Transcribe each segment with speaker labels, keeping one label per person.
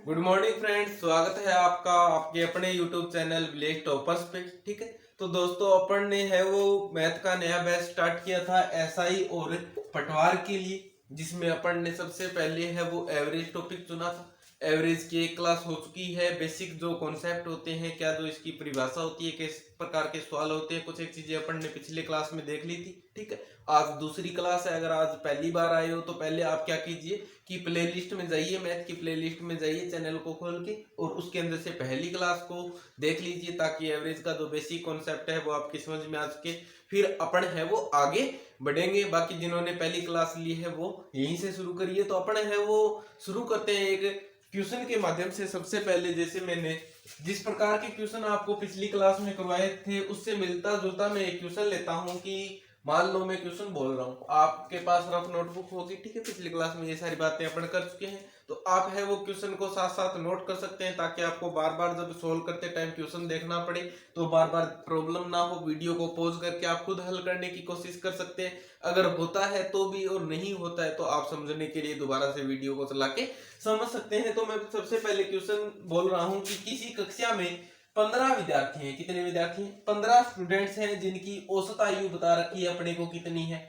Speaker 1: Good morning friends, स्वागत है आपका आपके अपने यूट्यूब चैनल विलेज टॉपर्स पे। ठीक है, तो दोस्तों अपन ने है वो मैथ का नया बैच स्टार्ट किया था एसआई और पटवार के लिए, जिसमें अपन ने सबसे पहले है वो एवरेज टॉपिक चुना था। एवरेज की एक क्लास हो चुकी है। बेसिक जो कॉन्सेप्ट होते हैं, क्या जो इसकी परिभाषा होती है, किस प्रकार के सवाल होते हैं, कुछ एक चीजें अपन ने पिछले क्लास में देख ली थी। ठीक है, आज दूसरी क्लास है। अगर आज पहली बार आए हो तो पहले आप क्या कीजिए कि प्लेलिस्ट में जाइए, मैथ की प्लेलिस्ट में जाइए चैनल को खोल के, और उसके अंदर से पहली क्लास को देख लीजिए, ताकि एवरेज का जो बेसिक कॉन्सेप्ट है वो आपकी समझ में आ सके। फिर अपन है वो आगे बढ़ेंगे। बाकी जिन्होंने पहली क्लास ली है वो यहीं से शुरू करिए। तो अपन है वो शुरू करते हैं एक क्वेश्चन के माध्यम से। सबसे पहले जैसे मैंने जिस प्रकार के क्वेश्चन आपको पिछली क्लास में करवाए थे उससे मिलता जुलता मैं एक क्वेश्चन लेता हूं कि मान लो मैं क्वेश्चन बोल रहा हूँ, आपके पास रफ नोटबुक होगी। ठीक है, पिछली क्लास में ये सारी बातें अपन कर चुके हैं, तो आप है वो क्वेश्चन को साथ साथ नोट कर सकते हैं, ताकि आपको बार बार जब सोल्व करते टाइम क्वेश्चन देखना पड़े तो बार बार प्रॉब्लम ना हो। वीडियो को पॉज करके आप खुद हल करने की कोशिश कर सकते हैं, अगर होता है तो भी, और नहीं होता है तो आप समझने के लिए दोबारा से वीडियो को चला के समझ सकते हैं। तो मैं सबसे पहले क्वेश्चन बोल रहा हूँ कि किसी कक्षा में 15 विद्यार्थी हैं। कितने विद्यार्थी हैं? 15 स्टूडेंट्स हैं, जिनकी औसत आयु बता रखी है अपने को कितनी है?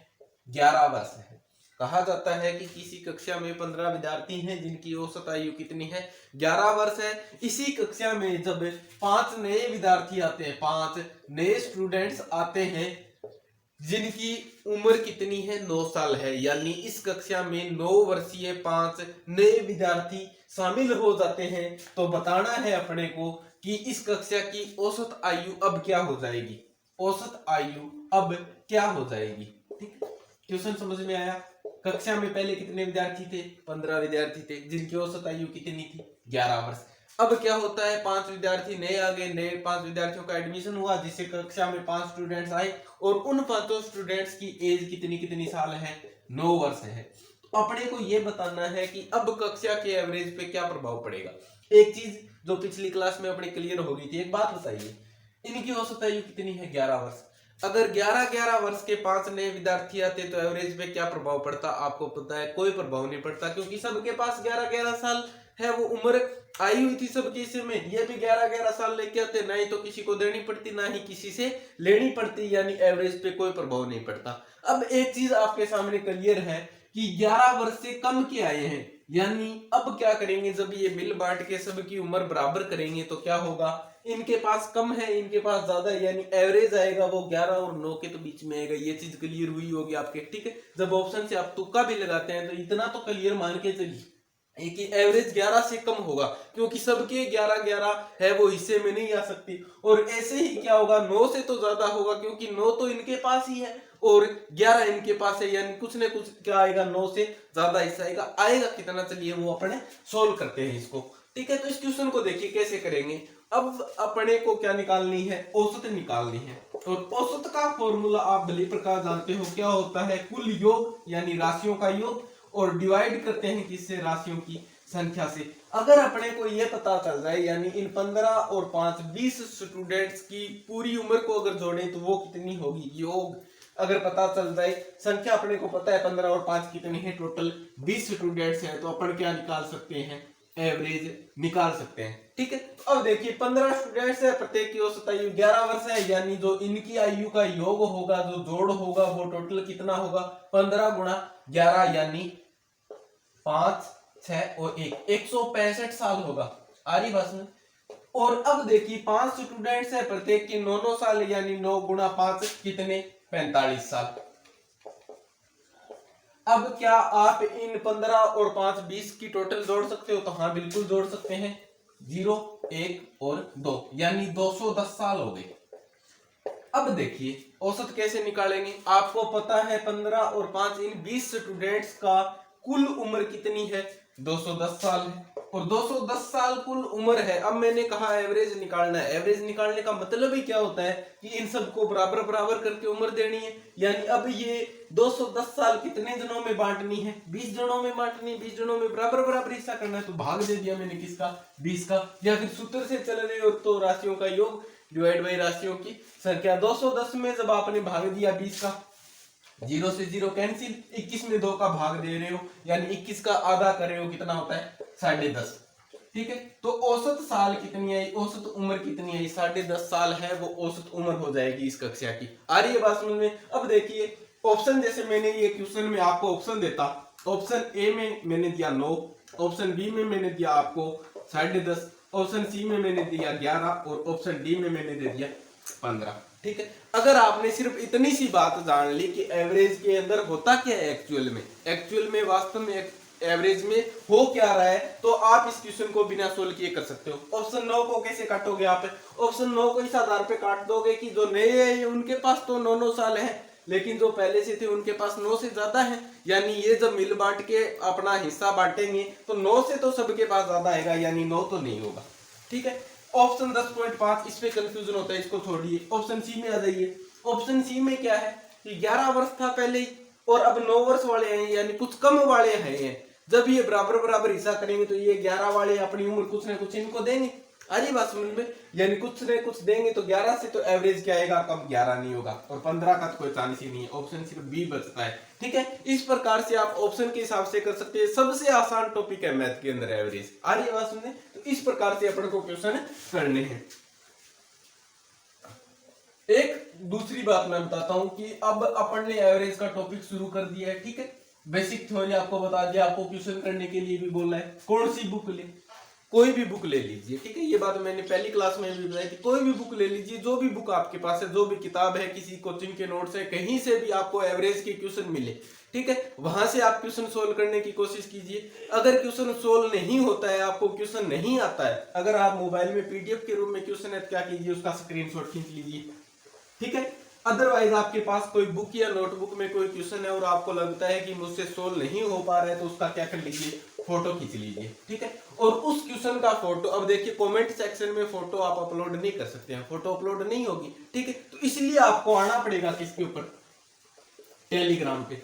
Speaker 1: 11 वर्ष है। कहा जाता है कि किसी कक्षा में 15 विद्यार्थी हैं जिनकी औसत आयु कितनी है? 11 वर्ष है। इसी कक्षा में जब 5 नए विद्यार्थी आते हैं, 5 नए स्टूडेंट्स आते हैं जिनकी उम्र कितनी है? 9 साल है। यानी इस कक्षा में 9 वर्षीय 5 नए विद्यार्थी शामिल हो जाते हैं। तो बताना है अपने को कि इस कक्षा की औसत आयु अब क्या हो जाएगी? औसत आयु अब क्या हो जाएगी? ठीक है, क्वेश्चन समझ में आया? कक्षा में पहले कितने विद्यार्थी थे? 15 विद्यार्थी थे, जिनकी औसत आयु कितनी थी? 11 वर्ष। अब क्या होता है, 5 विद्यार्थी नए आ गए, नए 5 विद्यार्थियों का एडमिशन हुआ, जिससे कक्षा में 5 स्टूडेंट्स आए, और उन 5 स्टूडेंट्स की एज कितनी कितनी साल है? 9 वर्ष है। तो अपने को यह बताना है कि अब कक्षा के एवरेज पे क्या प्रभाव पड़ेगा। एक चीज जो पिछली क्लास में अपने क्लियर हो गई थी, एक बात बताइए, इनकी औसत आयु कितनी है? 11 वर्ष। अगर 11 वर्ष के 5 नए विद्यार्थी आते तो एवरेज पे क्या प्रभाव पड़ता? आपको पता है, कोई प्रभाव नहीं पड़ता, क्योंकि सबके पास 11 साल है वो उम्र आई हुई थी सबके इस में। ये भी 11 साल लेके आते, ना ही तो किसी को देनी पड़ती, ना ही किसी से लेनी पड़ती, यानी एवरेज पे कोई प्रभाव नहीं पड़ता। अब एक चीज आपके सामने क्लियर है कि 11 वर्ष से कम के आए हैं, यानी अब क्या करेंगे, जब ये मिल बांट के सबकी उम्र बराबर करेंगे तो क्या होगा? इनके पास कम है, इनके पास ज्यादा है, यानी एवरेज आएगा वो 11 और 9 के तो बीच में आएगा। ये चीज क्लियर हुई होगी आपके। ठीक है, जब ऑप्शन से आप तुक्का भी लगाते हैं तो इतना तो क्लियर मान के चलिए कि एवरेज 11 से कम होगा, क्योंकि सबके 11 है वो हिस्से में नहीं आ सकती। और ऐसे ही क्या होगा, 9 से तो ज्यादा होगा, क्योंकि 9 तो इनके पास ही है और 11 इनके पास है, यानी कुछ ना कुछ क्या आएगा, 9 से ज्यादा हिस्सा आएगा। आएगा कितना, चलिए वो अपने सोल्व करते हैं इसको। ठीक है, तो इस क्वेश्चन को देखिए कैसे करेंगे। अब अपने को क्या निकालनी है? औसत निकालनी है। और औसत का फॉर्मूला आप भली प्रकार जानते हो, क्या होता है? कुल योग, यानी राशियों का योग, और डिवाइड करते हैं किससे? राशियों की संख्या से। अगर अपने को यह पता चल जाए, यानी इन 15 और 5 20 स्टूडेंट्स की पूरी उम्र को अगर जोड़ें तो वो कितनी होगी? योग अगर पता चल जाए, संख्या अपने को पता है 15 और 5 कितनी है, टोटल 20 स्टूडेंट्स हैं, तो अपन क्या निकाल सकते हैं? एवरेज निकाल सकते हैं। ठीक है, तो अब देखिए 15 स्टूडेंट्स है, प्रत्येक की औसत आयु 11 वर्ष है, यानी जो इनकी आयु का योग होगा, जो जोड़ होगा, वो टोटल कितना होगा? 15 गुणा 11, यानी 5 6 और 1 165 साल होगा। आ रही बात में? और अब देखिए 5 स्टूडेंट्स है, प्रत्येक की 9 साल, यानी 9 गुणा 5 कितने? 45 साल। अब क्या आप इन 15 और 5 20 की टोटल जोड़ सकते हो? तो हाँ, बिल्कुल जोड़ सकते हैं। 0 1 और 2, यानी 210 साल हो गए। अब देखिए औसत कैसे निकालेंगे। आपको पता है 15 और 5 इन 20 स्टूडेंट्स का कुल उम्र कितनी है? 210 साल है, और 210 साल कुल उम्र है। अब मैंने कहा एवरेज निकालना है। एवरेज निकालने का मतलब ही क्या होता है कि इन सबको बराबर बराबर करके उम्र देनी है। यानी अब ये 210 साल कितने जनों में बांटनी है? 20 जनों में बांटनी है। 20 जनों में बराबर बराबर हिस्सा करना है, तो भाग दे दिया मैंने किसका? 20 का। या फिर सूत्र से चल रहे हो तो राशियों का योग डिवाइड बाई राशियों की संख्या। 210 में जब आपने भाग दिया 20 का, 0 से 0 कैंसिल, 21 में 2 का भाग दे रहे हो, यानी 21 का आधा कर रहे हो, कितना होता है? 10.5। ठीक है। तो औसत साल कितनी आई, औसत उम्र कितनी आई, 10.5 साल है वो औसत उम्र हो जाएगी इस कक्षा की। आ रही है बात समझ में। अब देखिए ऑप्शन, जैसे मैंने ये क्वेश्चन में आपको ऑप्शन देता, ऑप्शन ए में मैंने दिया 9, ऑप्शन बी में मैंने दिया आपको 10.5, ऑप्शन सी में मैंने दिया 11 और ऑप्शन डी में मैंने दे दिया 15। ठीक है। अगर आपने सिर्फ इतनी सी बात जान ली कि एवरेज के अंदर होता क्या है एक्चुअल में वास्तव में एवरेज में हो क्या रहा है, तो आप इस क्वेश्चन को बिना सोल्व किए कर सकते हो। ऑप्शन 9 को कैसे काटोगे आप, ऑप्शन 9 को इस आधार पे काट दोगे कि जो नए हैं उनके पास तो 9 साल है, लेकिन जो पहले से थे उनके पास 9 से ज्यादा है, यानी ये जब मिल बांट के अपना हिस्सा बांटेंगे तो 9 से तो सबके पास ज्यादा आएगा, यानी 9 तो नहीं होगा। ठीक है। ऑप्शन 10.5 इस पे कंफ्यूजन होता है, इसको छोड़िए, ऑप्शन सी में आ जाइए। ऑप्शन सी में क्या है कि 11 वर्ष था पहले ही और अब 9 वर्ष वाले हैं, यानी कुछ कम वाले हैं। जब ये बराबर बराबर हिस्सा करेंगे तो ये 11 वाले अपनी उम्र कुछ ना कुछ इनको देंगे। अरे बात समझ में, यानी कुछ न कुछ देंगे तो 11 से तो एवरेज क्या आएगा, कब 11 नहीं होगा, और 15 का तो कोई चांस ही नहीं है। ऑप्शन सिर्फ बी बचता है। ठीक है। इस प्रकार से आप ऑप्शन के हिसाब से कर सकते हैं। सबसे आसान टॉपिक है मैथ के अंदर एवरेज। आ रही बात सुनने, तो इस प्रकार से अपन को क्वेश्चन करने हैं। एक दूसरी बात मैं बताता हूं कि अब अपन ने एवरेज का टॉपिक शुरू कर दिया है। ठीक है। बेसिक थ्योरी आपको बता दिया, आपको क्वेश्चन करने के लिए भी बोला है। कौन सी बुक ले, कोई भी बुक ले लीजिए। ठीक है। ये बात मैंने पहली क्लास में भी बताई थी, कोई भी बुक ले लीजिए, जो भी बुक आपके पास है, जो भी किताब है, किसी कोचिंग के नोट्स है, कहीं से भी आपको एवरेज के क्वेश्चन मिले, ठीक है, वहां से आप क्वेश्चन सोल्व करने की कोशिश कीजिए। अगर क्वेश्चन सोल्व नहीं होता है, आपको क्वेश्चन नहीं आता है, अगर आप मोबाइल में पीडीएफ के रूप में क्वेश्चन है, क्या कीजिए, उसका स्क्रीनशॉट खींच लीजिए। ठीक है। अदरवाइज आपके पास कोई बुक या नोटबुक में कोई क्वेश्चन है और आपको लगता है कि मुझसे सोल्व नहीं हो पा रहा है, तो उसका क्या कर लीजिए, फोटो खींच लीजिए। ठीक है। और उस क्वेश्चन का फोटो, अब देखिए कमेंट सेक्शन में फोटो आप अपलोड नहीं कर सकते हैं, फोटो अपलोड नहीं होगी। ठीक है। तो इसलिए आपको आना पड़ेगा किसके ऊपर, टेलीग्राम पे।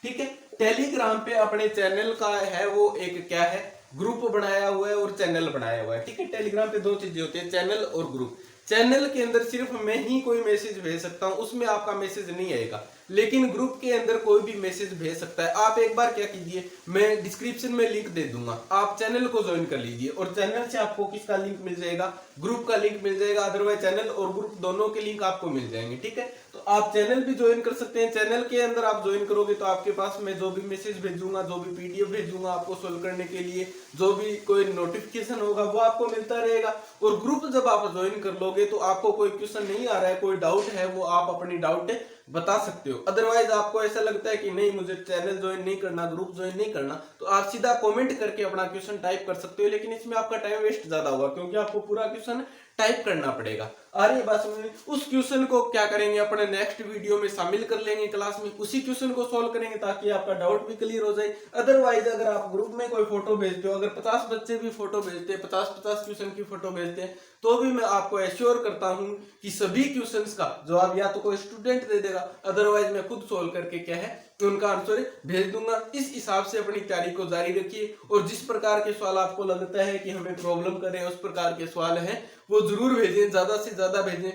Speaker 1: ठीक है। टेलीग्राम पे अपने चैनल का है वो एक क्या है, ग्रुप बनाया हुआ है और चैनल बनाया हुआ है। ठीक है। टेलीग्राम पे दो चीजें होती है, चैनल और ग्रुप। चैनल के अंदर सिर्फ मैं ही कोई मैसेज भेज सकता हूं, उसमें आपका मैसेज नहीं आएगा, लेकिन ग्रुप के अंदर कोई भी मैसेज भेज सकता है। आप एक बार क्या कीजिए, मैं डिस्क्रिप्शन में लिंक दे दूंगा, आप चैनल को ज्वाइन कर लीजिए और चैनल से आपको किसका लिंक मिल जाएगा, ग्रुप का लिंक मिल जाएगा। अदरवाइज चैनल और ग्रुप दोनों के लिंक आपको मिल जाएंगे। ठीक है। तो आप चैनल भी ज्वाइन कर सकते हैं। चैनल के अंदर आप ज्वाइन करोगे तो आपके पास मैं जो भी मैसेज भेजूंगा, जो भी पीडीएफ भेजूंगा आपको सोल्व करने के लिए, जो भी कोई नोटिफिकेशन होगा वो आपको मिलता रहेगा। और ग्रुप जब आप ज्वाइन कर लोगे तो आपको कोई क्वेश्चन नहीं आ रहा है, कोई डाउट है, वो आप अपनी डाउट बता सकते हो। अदरवाइज आपको ऐसा लगता है कि नहीं मुझे चैनल ज्वाइन नहीं करना, ग्रुप ज्वाइन नहीं करना, तो आप सीधा कमेंट करके अपना क्वेश्चन टाइप कर सकते हो, लेकिन इसमें आपका टाइम वेस्ट ज्यादा होगा क्योंकि आपको पूरा क्वेश्चन टाइप करना पड़ेगा। आ रही है बात समझ में। उस क्वेश्चन को क्या करेंगे, अपने नेक्स्ट वीडियो में शामिल कर लेंगे क्लास में, उसी क्वेश्चन को सॉल्व करेंगे ताकि आपका डाउट भी क्लियर हो जाए। अदरवाइज अगर आप ग्रुप में कोई फोटो भेजते हो, अगर 50 बच्चे भी फोटो भेजते हैं, 50-50 क्वेश्चन की फोटो भेजते हैं, तो भी मैं आपको एश्योर करता हूं कि सभी क्वेश्चंस का जवाब या तो कोई स्टूडेंट दे देगा, अदरवाइज मैं खुद सोल्व करके क्या है उनका आंसर भेज दूंगा। इस हिसाब से अपनी तैयारी को जारी रखिए और जिस प्रकार के सवाल आपको लगता है कि हमें प्रॉब्लम करें, उस प्रकार के सवाल हैं वो जरूर भेजें, ज्यादा से ज्यादा भेजें,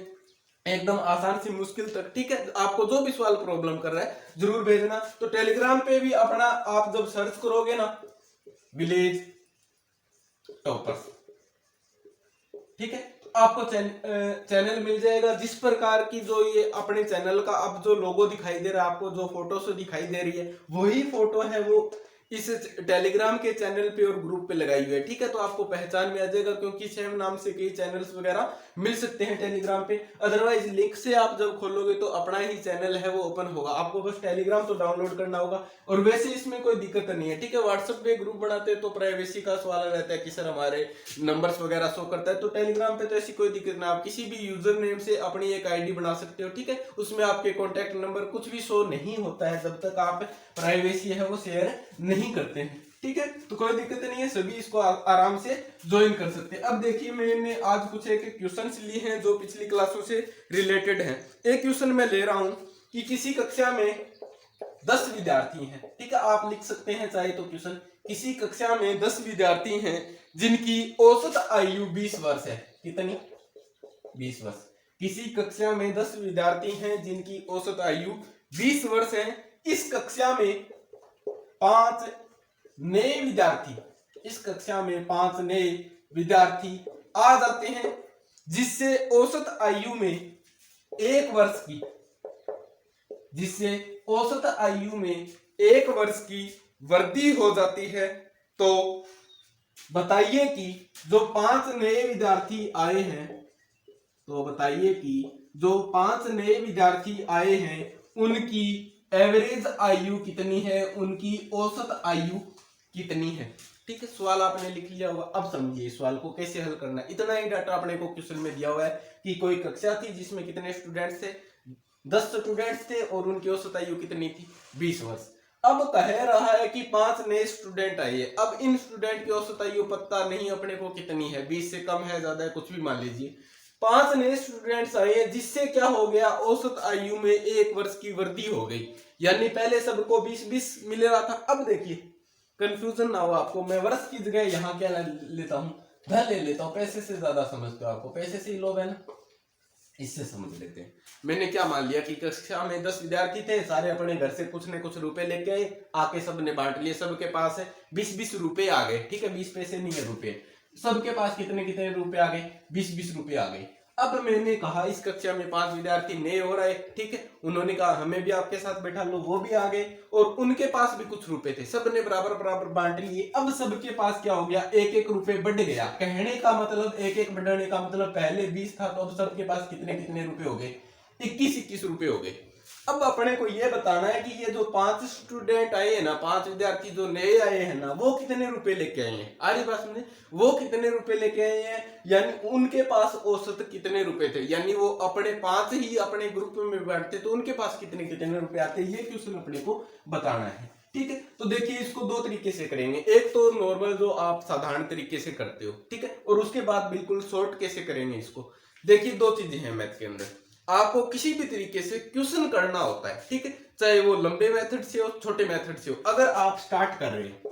Speaker 1: एकदम आसान से मुश्किल तक। ठीक है। आपको जो भी सवाल प्रॉब्लम कर रहा है जरूर भेजना। तो टेलीग्राम पे भी अपना आप जब सर्च करोगे ना विलेज टॉपर्स, ठीक है, तो आपको चैनल मिल जाएगा। जिस प्रकार की जो ये अपने चैनल का अब जो लोगो दिखाई दे रहा है आपको, जो फोटो से दिखाई दे रही है वही फोटो है वो इस टेलीग्राम के चैनल पे और ग्रुप पे लगाई हुई है। ठीक है। तो आपको पहचान में आ जाएगा क्योंकि सेम नाम से कई चैनल्स वगैरह मिल सकते हैं टेलीग्राम पे। अदरवाइज लिंक से आप जब खोलोगे तो अपना ही चैनल है वो ओपन होगा, आपको बस टेलीग्राम तो डाउनलोड करना होगा। और वैसे इसमें कोई दिक्कत नहीं है। ठीक है। व्हाट्सएप पे ग्रुप बनाते हैं तो प्राइवेसी का सवाल रहता है कि सर हमारे नंबर्स वगैरह शो करता है, तो टेलीग्राम पे तो ऐसी कोई दिक्कत ना, आप किसी भी यूजर नेम से अपनी एक आईडी बना सकते हो। ठीक है। उसमें आपके कॉन्टेक्ट नंबर कुछ भी शो नहीं होता है जब तक आप प्राइवेसी है वो शेयर नहीं करते हैं। ठीक है। तो कोई दिक्कत नहीं है, सभी इसको आराम से ज्वाइन कर सकते हैं। अब देखिए मैंने आज कुछ एक क्वेश्चंस लिए हैं जो पिछली क्लासों से रिलेटेड हैं। एक क्वेश्चन मैं ले रहा हूं कि किसी कक्षा में 10 विद्यार्थी हैं। ठीक है। आप लिख सकते हैं चाहे तो क्वेश्चन, किसी कक्षा में 10 विद्यार्थी हैं जिनकी औसत आयु 20 वर्ष है। कितनी? 20 वर्ष। किसी कक्षा में 10 विद्यार्थी हैं जिनकी औसत आयु 20 वर्ष है। इस कक्षा में 5 नए विद्यार्थी इस कक्षा में 5 नए विद्यार्थी आ जाते हैं, जिससे औसत आयु में 1 वर्ष की वृद्धि हो जाती है। तो बताइए कि जो 5 नए विद्यार्थी आए हैं उनकी एवरेज आयु कितनी है, उनकी औसत आयु कितनी है। ठीक है, सवाल आपने लिख लिया होगा। अब समझिए सवाल को कैसे हल करना है। इतना ही डाटा अपने को क्वेश्चन में दिया हुआ है कि कोई कक्षा थी जिसमें कितने स्टूडेंट्स थे, 10 स्टूडेंट्स थे और उनकी औसत आयु कितनी थी, 20 वर्ष। अब कह रहा है कि 5 नए स्टूडेंट आए। अब इन स्टूडेंट की औसत आयु पता नहीं अपने को कितनी है, 20 से कम है, ज्यादा है, कुछ भी मान लीजिए। 5 नए स्टूडेंट्स आए जिससे क्या हो गया, औसत आयु में 1 वर्ष की वृद्धि हो गई। यानी पहले सबको 20-20 मिल रहा था। अब देखिए कंफ्यूजन ना हो आपको, मैं वर्ष की जगह यहाँ क्या लेता हूँ, धन ले लेता हूँ। पैसे से ज्यादा समझते हो, आपको पैसे से ही लोभ है ना, इससे समझ लेते हैं। मैंने क्या मान लिया कि कक्षा में 10 विद्यार्थी थे, सारे अपने घर से कुछ न कुछ रुपए लेके आए, आके सबने बांट लिए। सबके पास है 20-20 रुपए आ गए। ठीक है, 20 पैसे नहीं है, रुपए। सबके पास कितने कितने रुपए आ गए, 20-20 रुपए आ गए। अब मैंने कहा इस कक्षा में 5 विद्यार्थी नए हो रहे। ठीक है, उन्होंने कहा हमें भी आपके साथ बैठा लो, वो भी आ गए और उनके पास भी कुछ रुपए थे, सबने बराबर बराबर बांट लिए। अब सबके पास क्या हो गया, 1-1 रुपए बढ़ गया। कहने का मतलब 1-1 बढ़ने का मतलब पहले 20 था तो अब सबके पास कितने कितने रुपए हो गए, 21-21 रुपए हो गए। अब अपने को ये बताना है कि ये जो 5 स्टूडेंट आए हैं ना, 5 विद्यार्थी जो नए आए हैं ना, वो कितने रुपए लेके आए हैं। आगे बात समझे, वो कितने रुपए लेके आए हैं, यानी उनके पास औसत कितने रुपए थे। यानी वो अपने 5 ही अपने ग्रुप में बैठते तो उनके पास कितने कितने रुपए आते, ये क्वेश्चन अपने को बताना है। ठीक है, तो देखिए इसको 2 तरीके से करेंगे। एक तो नॉर्मल जो आप साधारण तरीके से करते हो, ठीक है, और उसके बाद बिल्कुल शॉर्ट कैसे करेंगे इसको। देखिए 2 चीजें हैं मैथ के अंदर, आपको किसी भी तरीके से क्वेश्चन करना होता है। ठीक है, चाहे वो लंबे मेथड से हो, छोटे मेथड से हो। अगर आप स्टार्ट कर रहे हैं,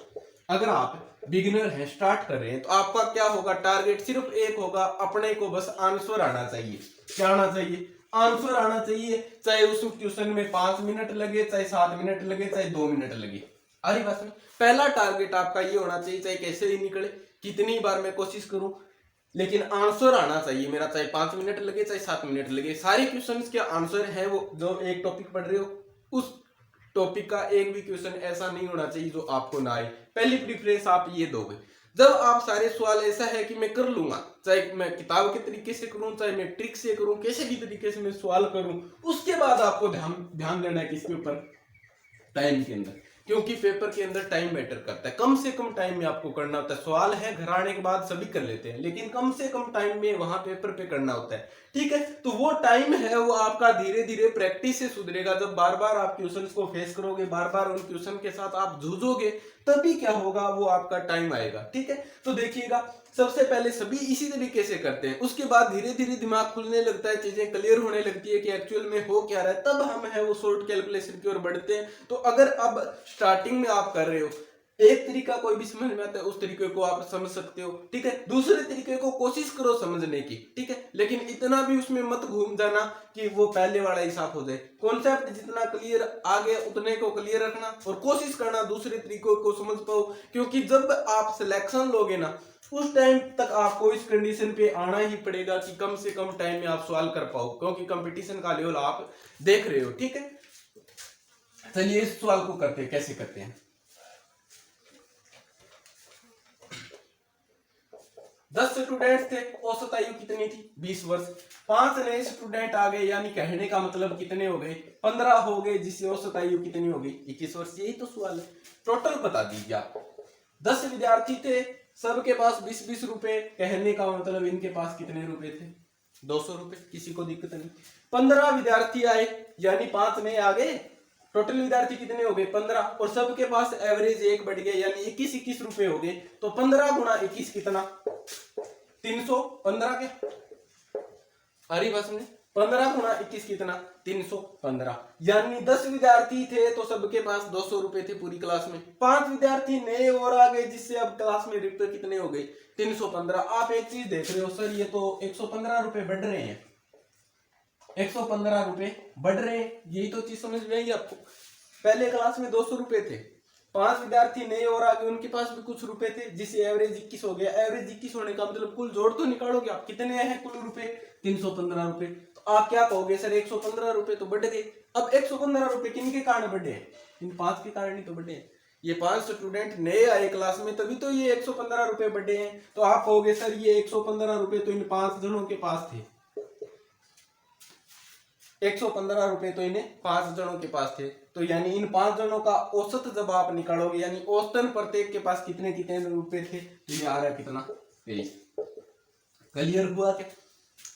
Speaker 1: अगर आप बिगिनर हैं, स्टार्ट कर रहे हैं, तो आपका क्या होगा, टारगेट सिर्फ एक होगा, अपने को बस आंसर आना चाहिए। क्या आना चाहिए, आंसर आना चाहिए। चाहे उस क्वेश्चन में 5 मिनट लगे, चाहे 7 मिनट लगे, चाहे 2 मिनट लगे। अरे बस में पहला टारगेट आपका ये होना चाहिए, चाहे कैसे ही निकले, कितनी बार मैं कोशिश करूं, लेकिन आंसर आना चाहिए मेरा, चाहे 5 मिनट लगे, चाहे 7 मिनट लगे। सारे क्वेश्चंस के आंसर है वो, जो एक टॉपिक पढ़ रहे हो उस टॉपिक का एक भी क्वेश्चन ऐसा नहीं होना चाहिए जो आपको ना आए। पहली प्रेफरेंस आप ये दोगे। जब आप सारे सवाल ऐसा है कि मैं कर लूंगा, चाहे मैं किताब के तरीके से करूं, चाहे मैं ट्रिक से करूं, कैसे भी तरीके से मैं सवाल करूं, उसके बाद आपको ध्यान देना है किसके ऊपर, टाइम के अंदर। क्योंकि पेपर के अंदर टाइम मैटर करता है। कम से कम टाइम में आपको करना होता है। सवाल है घर आने के बाद सभी कर लेते हैं, लेकिन कम से कम टाइम में वहां पेपर पे करना होता है। ठीक है, तो वो टाइम है वो आपका धीरे धीरे प्रैक्टिस से सुधरेगा। जब बार बार आप क्वेश्चन को फेस करोगे, बार बार उन क्वेश्चन के साथ आप जूझोगे, तभी क्या होगा, वो आपका टाइम आएगा। ठीक है, तो देखिएगा सबसे पहले सभी इसी तरीके से करते हैं, उसके बाद धीरे धीरे दिमाग खुलने लगता है, चीजें क्लियर होने लगती है कि एक्चुअल में हो क्या रहा है, तब हम है वो शॉर्ट कैलकुलेशन की ओर बढ़ते हैं। तो अगर अब स्टार्टिंग में आप कर रहे हो, एक तरीका कोई भी समझ में आता है उस तरीके को आप समझ सकते हो। ठीक है, दूसरे तरीके को कोशिश करो समझने की। ठीक है, लेकिन इतना भी उसमें मत घूम जाना कि वो पहले वाला हिसाब हो जाए। कॉन्सेप्ट जितना क्लियर आ गया उतने को क्लियर रखना और कोशिश करना दूसरे तरीकों को समझ पाओ। क्योंकि जब आप सिलेक्शन लोगे ना, उस टाइम तक आपको इस कंडीशन पे आना ही पड़ेगा कि कम से कम टाइम में आप सवाल कर पाओ, क्योंकि कंपटीशन का लेवल आप देख रहे हो। ठीक है, चलिए इस सवाल को करते हैं, कैसे करते हैं। 10 स्टूडेंट्स थे, औसत आयु कितनी थी, 20 वर्ष। 5 नए स्टूडेंट आ गए, यानी कहने का मतलब कितने हो गए, 15 हो गए, जिससे औसत आयु कितनी हो गई, 21 वर्ष। यही तो सवाल है, टोटल बता दीजिए आप। 10 विद्यार्थी थे, सबके पास 20-20 रुपए, कहने का मतलब इनके पास कितने रुपए थे, 200 रुपए, किसी को दिक्कत नहीं। 15 विद्यार्थी आए, यानी 5 नए आ गए, टोटल विद्यार्थी कितने हो गए, 15, और सबके पास एवरेज 1 बढ़ गया, यानी 21-21 रुपए हो गए। तो 15 गुणा 21 कितना, 315 के, अरे बस में 15 गुणा 21 कितना, 315। यानी 10 विद्यार्थी थे तो सबके पास 200 रुपए थे पूरी क्लास में। 5 विद्यार्थी नए और आ गए, जिससे अब क्लास में रुपए कितने हो गए, 315। आप एक चीज देख रहे हो, सर ये तो 115 रुपए बढ़ रहे हैं, 115 रुपए बढ़ रहे हैं, यही तो चीज समझ में आई आपको। पहले क्लास में 200 रुपए थे, 5 विद्यार्थी नए और आगे, उनके पास भी कुछ रुपए थे, जिससे एवरेज 21 हो गया। एवरेज 21 होने का मतलब कुल जोड़ तो निकालोगे आप, कितने हैं कुल रुपए, 315 रुपए। तो आप क्या कहोगे, सर 115 रुपए तो बढ़ गए। अब 115 रुपए किनके कारण बढ़े हैं, इन 5 के कारण ही तो बढ़े हैं। ये 5 स्टूडेंट नए आए क्लास में, तभी तो ये 115 रुपए बढ़े हैं। तो आप कहोगे सर ये 115 रुपए तो इन 5 जनों के पास थे, 115 रुपए तो इन्हें 5 जनों के पास थे। तो यानी इन 5 जनों का औसत जब आप निकालोगे, यानी औसतन प्रत्येक के पास कितने कितने रुपए थे, तो ये आ रहा है कितना, 23। क्लियर हुआ क्या,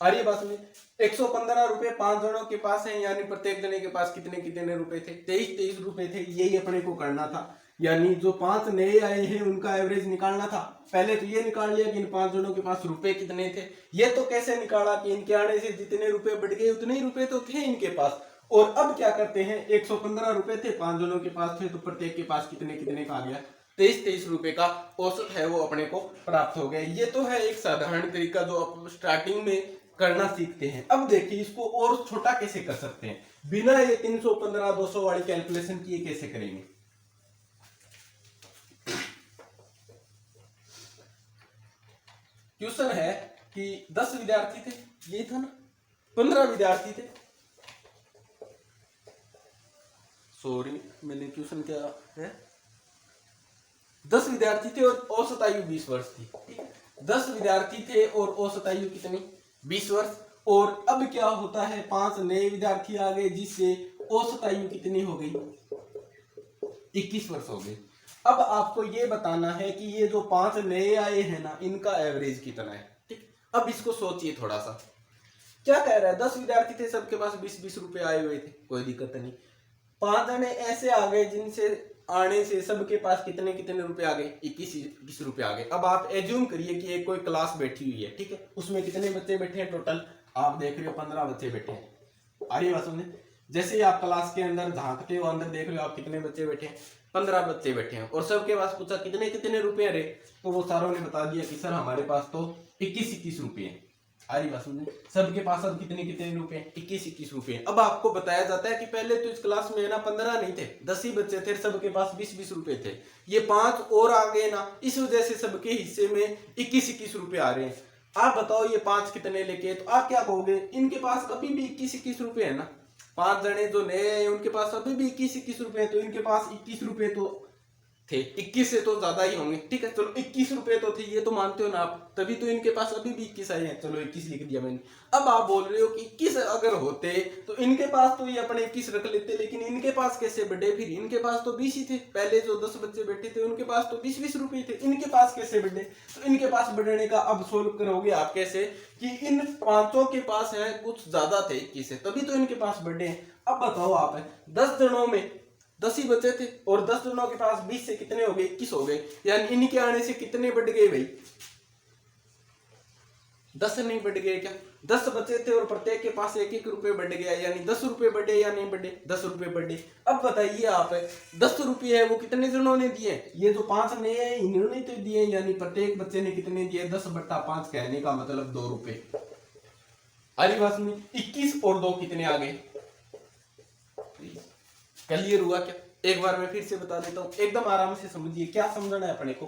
Speaker 1: आ रही है बात में। 115 रुपए 5 जनों के पास है, यानी प्रत्येक जने के पास कितने कितने रुपए थे, 23 रुपए थे। यही अपने को करना था, यानी जो 5 नए आए हैं उनका एवरेज निकालना था। पहले तो ये निकाल लिया कि इन 5 जनों के पास रुपए कितने थे। ये तो कैसे निकाला कि इनके आने से जितने रुपए बढ़ गए उतने ही रुपए तो थे इनके पास। और अब क्या करते हैं, 115 रुपए थे, 5 जनों के पास थे, तो प्रत्येक के पास कितने कितने का आ गया, 23 रुपए का औसत है वो अपने को प्राप्त हो गया। ये तो है एक साधारण तरीका जो आप स्टार्टिंग में करना सीखते हैं। अब देखिए इसको और छोटा कैसे कर सकते हैं, बिना ये 315 200 वाली कैलकुलेशन किए कैसे करेंगे। क्वेश्चन है कि 10 विद्यार्थी थे, ये था ना, 15 विद्यार्थी थे, सॉरी मैंने क्वेश्चन क्या है, 10 विद्यार्थी थे और औसत आयु 20 वर्ष थी। 10 विद्यार्थी थे और औसत आयु कितनी, 20 वर्ष। और अब क्या होता है, 5 नए विद्यार्थी आ गए, जिससे औसत आयु कितनी हो गई, 21 वर्ष हो गई। अब आपको ये बताना है कि ये जो 5 नए आए हैं ना, इनका एवरेज कितना है। ठीक, अब इसको सोचिए थोड़ा सा, क्या कह रहा है, 10 विद्यार्थी थे, सबके पास 20-20 रुपए आए हुए थे, कोई दिक्कत नहीं। 5 जने ऐसे आ गए जिनसे आने से सबके पास कितने कितने रुपए आ गए, 21 रुपए आ गए। अब आप एज्यूम करिए कि एक कोई क्लास बैठी हुई है, ठीक है, उसमें कितने बच्चे बैठे हैं टोटल, आप देख रहे हो 15 बच्चे बैठे हैं। आ रही बात समझे, जैसे ही आप क्लास के अंदर झांकते हो, अंदर देख रहे हो आप कितने बच्चे बैठे हैं, 15 बच्चे बैठे हैं। और सबके पास पूछा कितने कितने रुपए रहे, तो वो सारों ने बता दिया कि सर हमारे पास तो 21 रुपए हैं। आ रही बात समझे, सबके पास अब कितने कितने रुपए, 21 रुपए। अब आपको बताया जाता है कि पहले तो इस क्लास में है ना 15 नहीं थे, 10 ही बच्चे थे, सबके पास 20-20 रुपए थे। ये 5 और आ गए ना, इस वजह से सबके हिस्से में 21 रुपए आ रहे हैं। आप बताओ ये 5 कितने लेके, तो आप क्या कहोगे, इनके पास अभी भी 21 रुपए है ना, 5 जने जो नए हैं उनके पास अभी भी 21 रुपए है, तो इनके पास 21 रुपए तो थे, 21 से तो ज्यादा ही होंगे। ठीक है, चलो 21 रुपए तो थे, ये तो मानते हो ना आप, तभी तो इनके पास अभी भी 21 आए हैं, चलो 21 लिख दिया मैंने। अब आप बोल रहे हो कि 21 अगर होते तो इनके पास तो ये अपने 21 रख लेते, लेकिन इनके पास कैसे बढ़े, फिर इनके पास तो 20 ही थे, पहले जो 10 बच्चे बैठे थे उनके पास तो 20-20 रुपए थे, इनके पास कैसे बढ़े। तो इनके पास बढ़ने का अब सोल्व करोगे आप कैसे, कि इन 5 के पास है कुछ ज्यादा थे 21 से, तभी तो इनके पास बढ़े हैं। अब बताओ आप, 10 जनों में 10 ही बचे थे और 10 जनों के पास 20 से कितने हो गए, 21 हो गए, यानी इनके आने से कितने बढ़ गए भाई, 10 नहीं बढ़ गए क्या, 10 बचे थे और प्रत्येक के पास 1-1 रुपए बढ़ गया, यानी 10 रुपए बढ़े या नहीं बढ़े, 10 रुपए बढ़े। अब बताइए आप, 10 रुपये है वो कितने जनों ने दिए, ये जो 5 नए हैं इन्होंने तो दिए, यानी प्रत्येक बच्चे ने कितने दिए, 10/5, कहने का मतलब 2 रुपए। अरे बात में 21 और 2 कितने आ गए, क्लियर हुआ क्या। एक बार मैं फिर से बता देता हूँ, एकदम आराम से समझिए, क्या समझना है अपने को।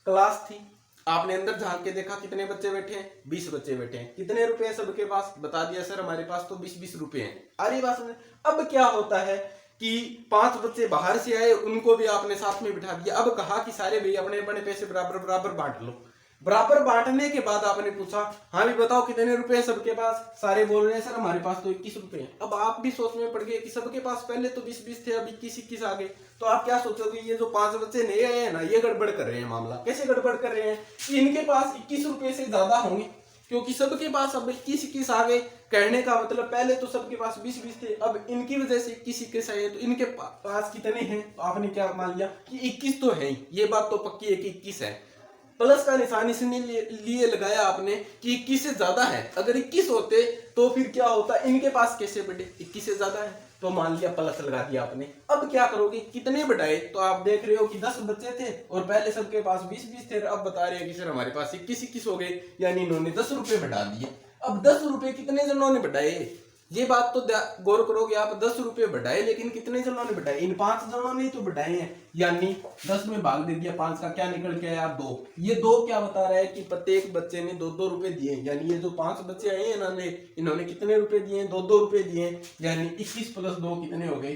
Speaker 1: क्लास थी, आपने अंदर झांक के देखा कितने बच्चे बैठे हैं, 20 बच्चे बैठे हैं, कितने रुपए हैं सबके पास, बता दिया सर हमारे पास तो 20-20 रुपए हैं। अरे बात समझ। अब क्या होता है कि 5 बच्चे बाहर से आए, उनको भी आपने साथ में बिठा दिया। अब कहा कि सारे भाई अपने अपने पैसे बराबर बराबर बांट लो। बराबर बांटने के बाद आपने पूछा, हाँ भी बताओ कितने रुपए हैं सबके पास, सारे बोल रहे हैं सर हमारे पास तो 21 रुपए हैं। अब आप भी सोच में पड़ गए कि सबके पास पहले तो 20-20 थे, अब 21-21 आ गए। तो आप क्या सोचोगे, ये जो 5 बच्चे नए आए हैं ना, ये गड़बड़ कर रहे हैं। मामला कैसे गड़बड़ कर रहे हैं, इनके पास 21 रुपए से ज्यादा होंगे, क्योंकि सबके पास अब 21-21 आ गए। कहने का मतलब पहले तो सबके पास 20-20 थे, अब इनकी वजह से 21-21 आए, तो इनके पास कितने हैं, तो आपने क्या मान लिया कि 21 तो है ही। ये बात तो पक्की है कि 21 है। प्लस का निशान इसलिए लिए लगाया आपने कि 21 से ज्यादा है। अगर 21 होते तो फिर क्या होता, इनके पास कैसे बढ़े, 21 से ज्यादा है, तो मान लिया प्लस लगा दिया आपने। अब क्या करोगे, कितने बढ़ाए, तो आप देख रहे हो कि 10 बच्चे थे और पहले सबके पास 20-20 थे, अब बता रहे हैं कि सर हमारे पास 21-21 हो गए, यानी इन्होंने 10 रुपए बढ़ा दिए। अब 10 रुपए कितने जनों ने बढ़ाए, ये बात तो गौर करोगे आप, 10 रुपए बढ़ाए लेकिन कितने जनों ने बढ़ाए? इन 5 जनों ने तो बढ़ाए हैं, यानी 10 में भाग दे दिया 5 का, क्या निकल के आया? 2। ये 2 क्या बता रहा है कि प्रत्येक बच्चे ने 2-2 रुपए दिए, यानी ये जो 5 बच्चे आए हैं इन्होंने कितने रुपए दिए? 2-2 रुपए दिए, यानी 21 + 2 कितने हो गए?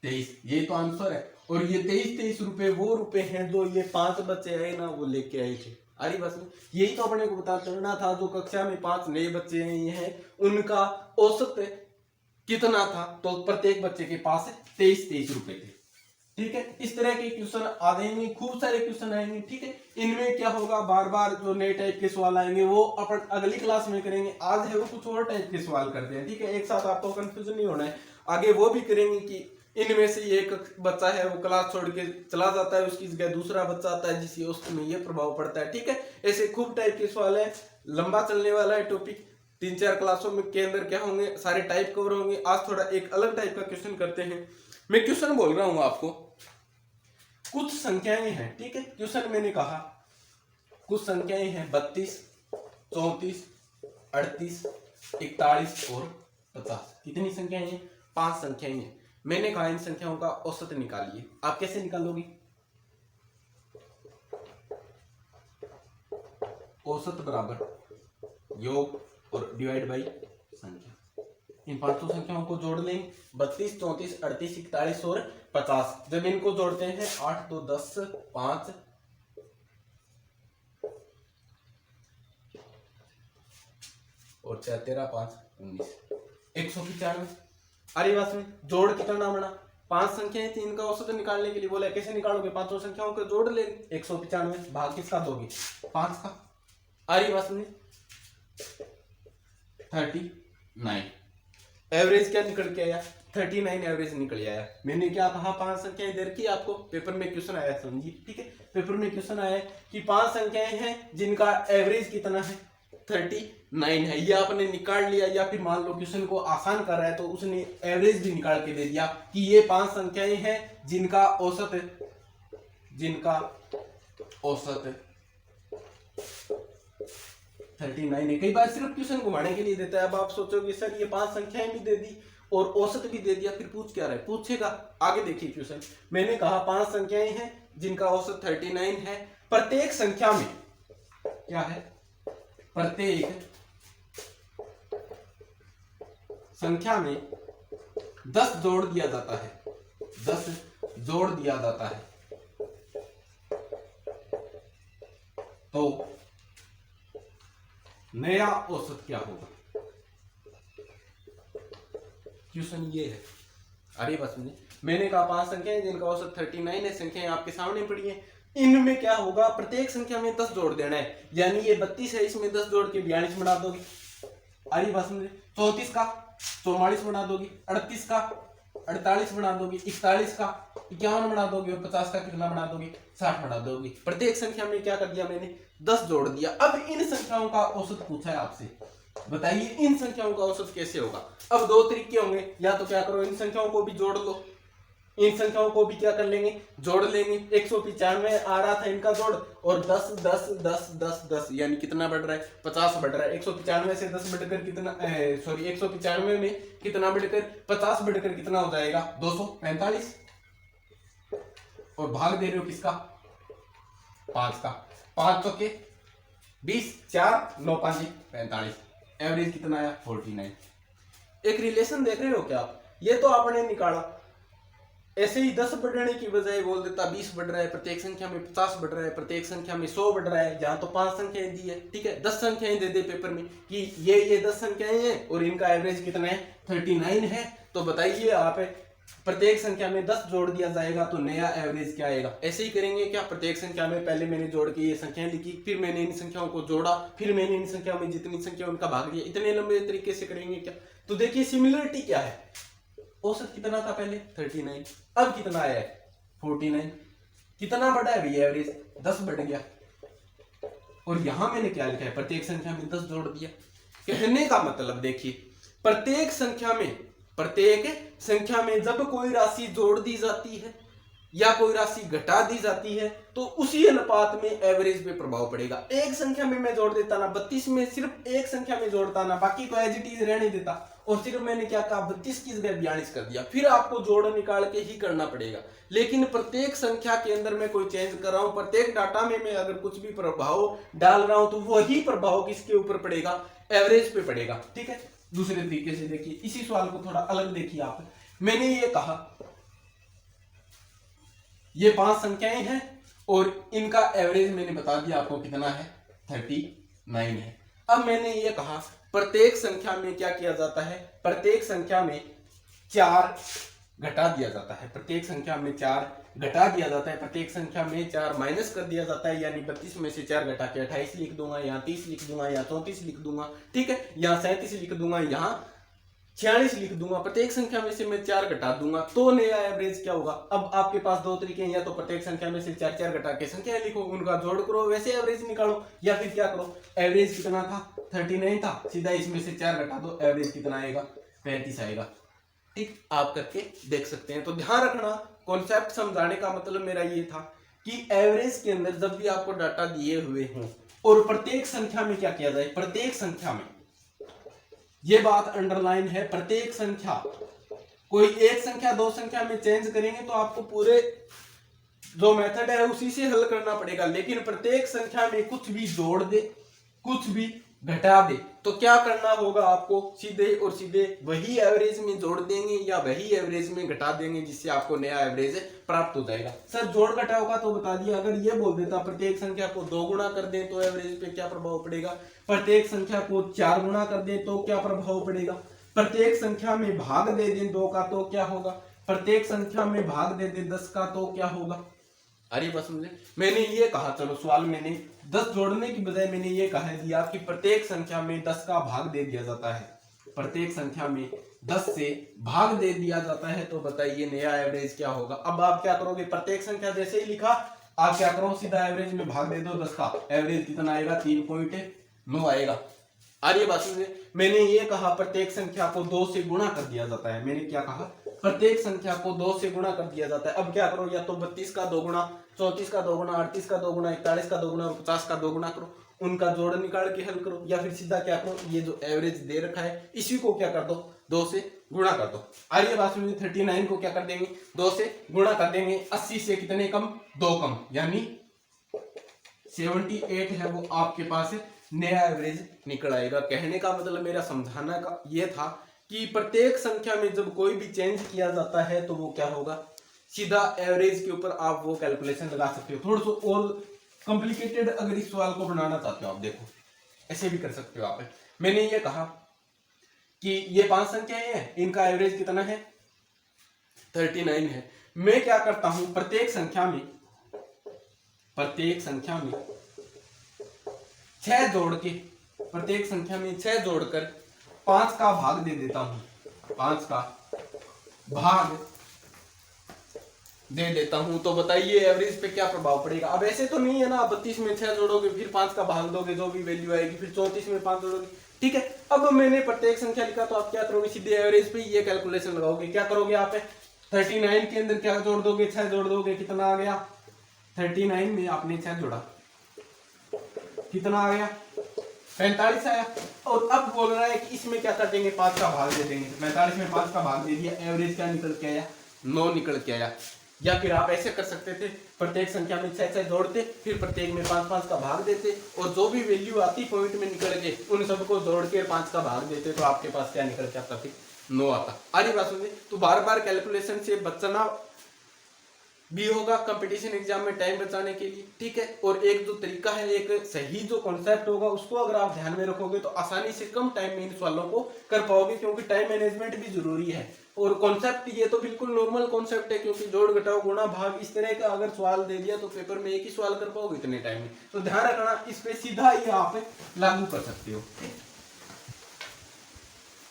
Speaker 1: 23। ये तो आंसर है। और ये 23 रुपए वो रुपए हैं जो ये 5 बच्चे आए ना वो लेके आए थे। अरे बस यही तो अपने को बता करना था। जो कक्षा में 5 नए बच्चे आए हैं उनका औसत कितना था? तो प्रत्येक बच्चे के पास 23 रुपए थे। ठीक है, इस तरह के क्वेश्चन आ जाएंगे, खूब सारे क्वेश्चन आएंगे। ठीक है, इनमें क्या होगा, बार बार जो नए टाइप के सवाल आएंगे वो अपन अगली क्लास में करेंगे। आज है वो कुछ और टाइप के सवाल करते हैं। ठीक है, एक साथ आपको कंफ्यूजन नहीं होना है। आगे वो भी करेंगे कि इनमें से एक बच्चा है वो क्लास छोड़ के चला जाता है, उसकी जगह दूसरा बच्चा आता है जिससे उसमें ये प्रभाव पड़ता है। ठीक है, ऐसे खूब टाइप के सवाल है, लंबा चलने वाला है टॉपिक। 3-4 क्लासों में के अंदर क्या होंगे, सारे टाइप कवर होंगे। आज थोड़ा एक अलग टाइप का क्वेश्चन करते हैं। मैं क्वेश्चन बोल रहा हूँ आपको, कुछ संख्याएं हैं। ठीक है, क्वेश्चन मैंने कहा कुछ संख्याएं हैं 32, 34, 38, 41 और 50। कितनी संख्याएं हैं? 5 संख्याएं हैं। मैंने कहा इन संख्याओं का औसत निकालिए। आप कैसे निकालोगे? औसत बराबर योग और डिवाइड बाई संख्या। इन 5 संख्याओं को जोड़ लें, 32, 34, 38, 41 और 50। जब इनको जोड़ते हैं 8 2 10, 5 और 4 13 5 19, 195। अरे बस में जोड़ कितना बना? 5 संख्याएं थी, इनका औसत निकालने के लिए बोला। कैसे निकालोगे? 5 संख्याओं को जोड़ ले। 195 भाग किसका दोगे? 5 का। अरे बस में 39। एवरेज क्या निकल के आया? 39 एवरेज निकल आया। मैंने क्या कहा? 5 संख्याएं दे रखी आपको, पेपर में क्वेश्चन आया, समझिए। ठीक है, पेपर में क्वेश्चन आया कि 5 संख्याएं हैं जिनका एवरेज कितना है? 39 है। ये आपने निकाल लिया, या फिर मान लो क्वेश्चन को आसान कर रहा है तो उसने एवरेज भी निकाल के दे दिया कि ये 5 संख्याएं हैं जिनका औसत 39 है। कई बार सिर्फ क्वेश्चन घुमाने के लिए देता है। अब आप सोचोगे सर ये 5 संख्याएं भी दे दी और औसत भी दे दिया, फिर पूछ क्या रहा है? पूछेगा आगे, देखिए क्वेश्चन। मैंने कहा 5 संख्याएं हैं जिनका औसत 39 है। प्रत्येक संख्या में क्या है? प्रत्येक संख्या में 10 जोड़ दिया जाता है। 10 जोड़ दिया जाता है तो नया औसत क्या होगा? क्वेश्चन ये है। अरे बस मैंने कहा 5 संख्याएं जिनका औसत 39 है। संख्याएं आपके सामने पड़ी है। इनमें क्या होगा? प्रत्येक संख्या में 10 जोड़ देना है, यानी ये 32 है, इसमें 10 जोड़ के 42 बना दोगे। अरे बस 34 का 44 बना दोगे, 38 का 48 बना दोगे, 41 का 51 बना दोगे और 50 का कितना बना दोगे? 60 बना दोगे। प्रत्येक संख्या में क्या कर दिया मैंने? 10 जोड़ दिया। अब इन संख्याओं का औसत पूछा है आपसे, बताइए इन संख्याओं का औसत कैसे होगा? अब 2 तरीके होंगे, या तो क्या करो, इन संख्याओं को भी जोड़ लो, इन संख्याओं को भी क्या कर लेंगे? जोड़ लेंगे। 195 आ रहा था इनका जोड़, और 10 10 10 10 10 यानी कितना बढ़ रहा है? 50 बढ़ रहा है। 195 से 10 बढ़कर कितना, सॉरी 195 में कितना बढ़कर 50 बढ़कर कितना हो जाएगा? 245। और भाग दे रहे हो किसका? 5 का। 5 चौके 20, 4 9 5 45। एवरेज कितना आया? 49। एक रिलेशन देख रहे हो क्या आप? ये तो आपने निकाला। ऐसे ही 10 बढ़ने की बजाय बोल देता 20 बढ़ रहा है, प्रत्येक संख्या में 50 बढ़ रहा है, प्रत्येक संख्या में 100 बढ़ रहा है। जहां तो 5 संख्याएं दी है, ठीक है, 10 संख्याएं दे दे पेपर में कि ये 10 संख्याएं हैं और इनका एवरेज कितना है? 39 है। तो बताइए आप, प्रत्येक संख्या में 10 जोड़ दिया जाएगा तो नया एवरेज क्या आएगा? ऐसे ही करेंगे क्या? प्रत्येक संख्या में पहले मैंने जोड़ के ये संख्याएं लिखी, फिर मैंने इन संख्याओं को जोड़ा, फिर मैंने इन संख्याओं में जितनी संख्या उनका भाग दिया। इतने लंबे तरीके से करेंगे क्या? तो देखिए सिमिलरिटी क्या है। औसत कितना था पहले? 39। अब कितना आया है? 49। कितना बढ़ा है भैया एवरेज? 10 बढ़ गया। और यहां मैंने क्या लिखा है? प्रत्येक संख्या में 10 जोड़ दिया। कहने का मतलब देखिए, प्रत्येक संख्या में जब कोई राशि जोड़ दी जाती है या कोई राशि घटा दी जाती है तो उसी अनुपात में एवरेज पे प्रभाव पड़ेगा। एक संख्या में मैं जोड़ देता ना 32 में, सिर्फ एक संख्या में जोड़ता ना, बाकी को एज इट इज रहने देता, और सिर्फ मैंने क्या कहा 32 की जगह 42 कर दिया, फिर आपको जोड़ निकाल के ही करना पड़ेगा। लेकिन प्रत्येक संख्या के अंदर मैं कोई चेंज कर रहा हूं, प्रत्येक डाटा में मैं अगर कुछ भी प्रभाव डाल रहा हूं तो वही प्रभाव किसके ऊपर पड़ेगा, एवरेज पे पड़ेगा। ठीक है, दूसरे तरीके से देखिए, इसी सवाल को थोड़ा अलग देखिए आप। मैंने ये कहा ये 5 संख्याएं हैं और इनका एवरेज मैंने बता दिया आपको कितना है, 39 है। अब मैंने ये कहा प्रत्येक संख्या में क्या किया जाता है, प्रत्येक संख्या में 4 घटा दिया जाता है, प्रत्येक संख्या में 4 घटा दिया जाता है, प्रत्येक संख्या में 4 माइनस कर दिया जाता है, यानी 32 में से 4 घटा के 28 लिख दूंगा, यहाँ 30 लिख दूंगा, यहाँ 34 लिख दूंगा, ठीक है, यहाँ 37 लिख दूंगा, यहाँ 46 लिख दूंगा। प्रत्येक संख्या में से मैं 4 घटा दूंगा तो नया एवरेज क्या होगा। अब आपके पास दो तरीके हैं, या तो प्रत्येक संख्या में से 4 घटा के संख्या लिखो, उनका जोड़ करो, वैसे एवरेज निकालो, या फिर क्या करो, एवरेज कितना था 39 था, सीधा इसमें से 4 घटा दो, एवरेज कितना आएगा 35 आएगा। ठीक, आप करके देख सकते हैं। तो ध्यान रखना, कॉन्सेप्ट समझाने का मतलब मेरा ये था कि एवरेज के अंदर जब भी आपको डाटा दिए हुए हों और प्रत्येक संख्या में क्या किया जाए, प्रत्येक संख्या में, ये बात अंडरलाइन है, प्रत्येक संख्या, कोई एक संख्या दो संख्या में चेंज करेंगे तो आपको पूरे जो मेथड है उसी से हल करना पड़ेगा। लेकिन प्रत्येक संख्या में कुछ भी जोड़ दे, कुछ भी घटा दे, तो क्या करना होगा आपको, सीधे और सीधे वही एवरेज में जोड़ देंगे या वही एवरेज में घटा देंगे, जिससे आपको नया एवरेज प्राप्त हो जाएगा। सर जोड़ घटा होगा तो बता दिया, अगर ये बोल देता प्रत्येक संख्या को 2 गुना कर दें तो एवरेज पे क्या प्रभाव पड़ेगा, प्रत्येक संख्या को 4 गुना कर दें तो क्या प्रभाव पड़ेगा, प्रत्येक संख्या में भाग दे दें 2 का तो क्या होगा, प्रत्येक संख्या में भाग दे दें 10 का तो क्या होगा। अरे बस मुझे मैंने ये कहा, चलो सवाल मैंने 10 जोड़ने की बजाय मैंने ये कह दिया कि प्रत्येक संख्या में 10 का भाग दे दिया जाता है, प्रत्येक संख्या में 10 से भाग दे दिया जाता है, तो बताइए नया एवरेज क्या होगा। अब आप क्या करोगे, प्रत्येक संख्या जैसे ही लिखा आप क्या करो, सीधा एवरेज में भाग दे दो 10 का, एवरेज कितना आएगा 3.9 आएगा। अरे बात सुनिए, मैंने ये कहा प्रत्येक संख्या को 2 से गुणा कर दिया जाता है, मैंने क्या कहा, प्रत्येक संख्या को 2 से गुणा कर दिया जाता है। अब क्या करो, या तो 32 का 2 गुना, 34 का 2 गुना, 38 का 2 गुना, 41 का 2 गुना और 50 का 2 गुना करो, उनका जोड़ निकाल के हल करो, या फिर सीधा क्या करो, ये जो एवरेज दे रखा है इसी को क्या कर दो 2 से गुणा कर दो। आइए बात सुनिए, 39 को क्या कर देंगे 2 से गुणा कर देंगे, 80 से कितने कम, 2 कम, यानी 78 है वो आपके पास नया एवरेज निकल आएगा। कहने का मतलब मेरा समझाना का ये था कि प्रत्येक संख्या में जब कोई भी चेंज किया जाता है तो वो क्या होगा, सीधा एवरेज के ऊपर आप वो कैलकुलेशन लगा सकते हो। थोड़ा सा और कॉम्प्लिकेटेड अगर इस सवाल को बनाना चाहते हो आप, देखो ऐसे भी कर सकते हो आप। मैंने ये कहा कि ये 5 संख्याएं हैं, इनका एवरेज कितना है 39 है। मैं क्या करता हूं, प्रत्येक संख्या में 6 जोड़ के, प्रत्येक संख्या में 6 जोड़कर 5 का भाग दे देता हूं, 5 का भाग दे देता हूं, तो बताइए एवरेज पे क्या प्रभाव पड़ेगा। अब ऐसे तो नहीं है ना, 32 में 6 जोड़ोगे फिर 5 का भाग दोगे, जो भी वैल्यू आएगी, फिर 34 में 5 जोड़ोगे, ठीक है। अब मैंने प्रत्येक संख्या लिखा तो आप क्या करोगे, सीधे एवरेज पे ये कैलकुलेशन लगाओगे। क्या करोगे आप 39 के अंदर क्या जोड़ दोगे, 6 जोड़ दोगे, कितना आ गया 39 में आपने 6 जोड़ा, कितना आ गया 45 आया। और अब बोल रहा है कि इसमें क्या कर देंगे, 5 का भाग दे देंगे, 45 में 5 का भाग दे दिया, एवरेज क्या निकल के आया 9 निकल के आया। या फिर आप ऐसे कर सकते थे, प्रत्येक संख्या में 6 जोड़ते, फिर प्रत्येक में 5 का भाग देते, और जो भी वैल्यू आती पॉइंट में निकल के उन सबको जोड़ के 5 का भाग देते, तो आपके पास क्या निकल के आता, फिर 9 आता। आरी बात सुनिए, तो बार बार कैलकुलेशन से बचना भी होगा कंपटीशन एग्जाम में टाइम बचाने के लिए, ठीक है। और एक जो तरीका है, एक सही जो कॉन्सेप्ट होगा उसको अगर आप ध्यान में रखोगे तो आसानी से कम टाइम में इन सवालों को कर पाओगे, क्योंकि टाइम मैनेजमेंट भी जरूरी है। और कॉन्सेप्ट ये तो बिल्कुल नॉर्मल कॉन्सेप्ट है, क्योंकि जोड़ घटाओ गुणा भाग इस तरह का अगर सवाल दे दिया तो पेपर में एक ही सवाल कर पाओगे इतने टाइम में। तो ध्यान रखना, इस पे सीधा ही आप लागू कर सकते हो।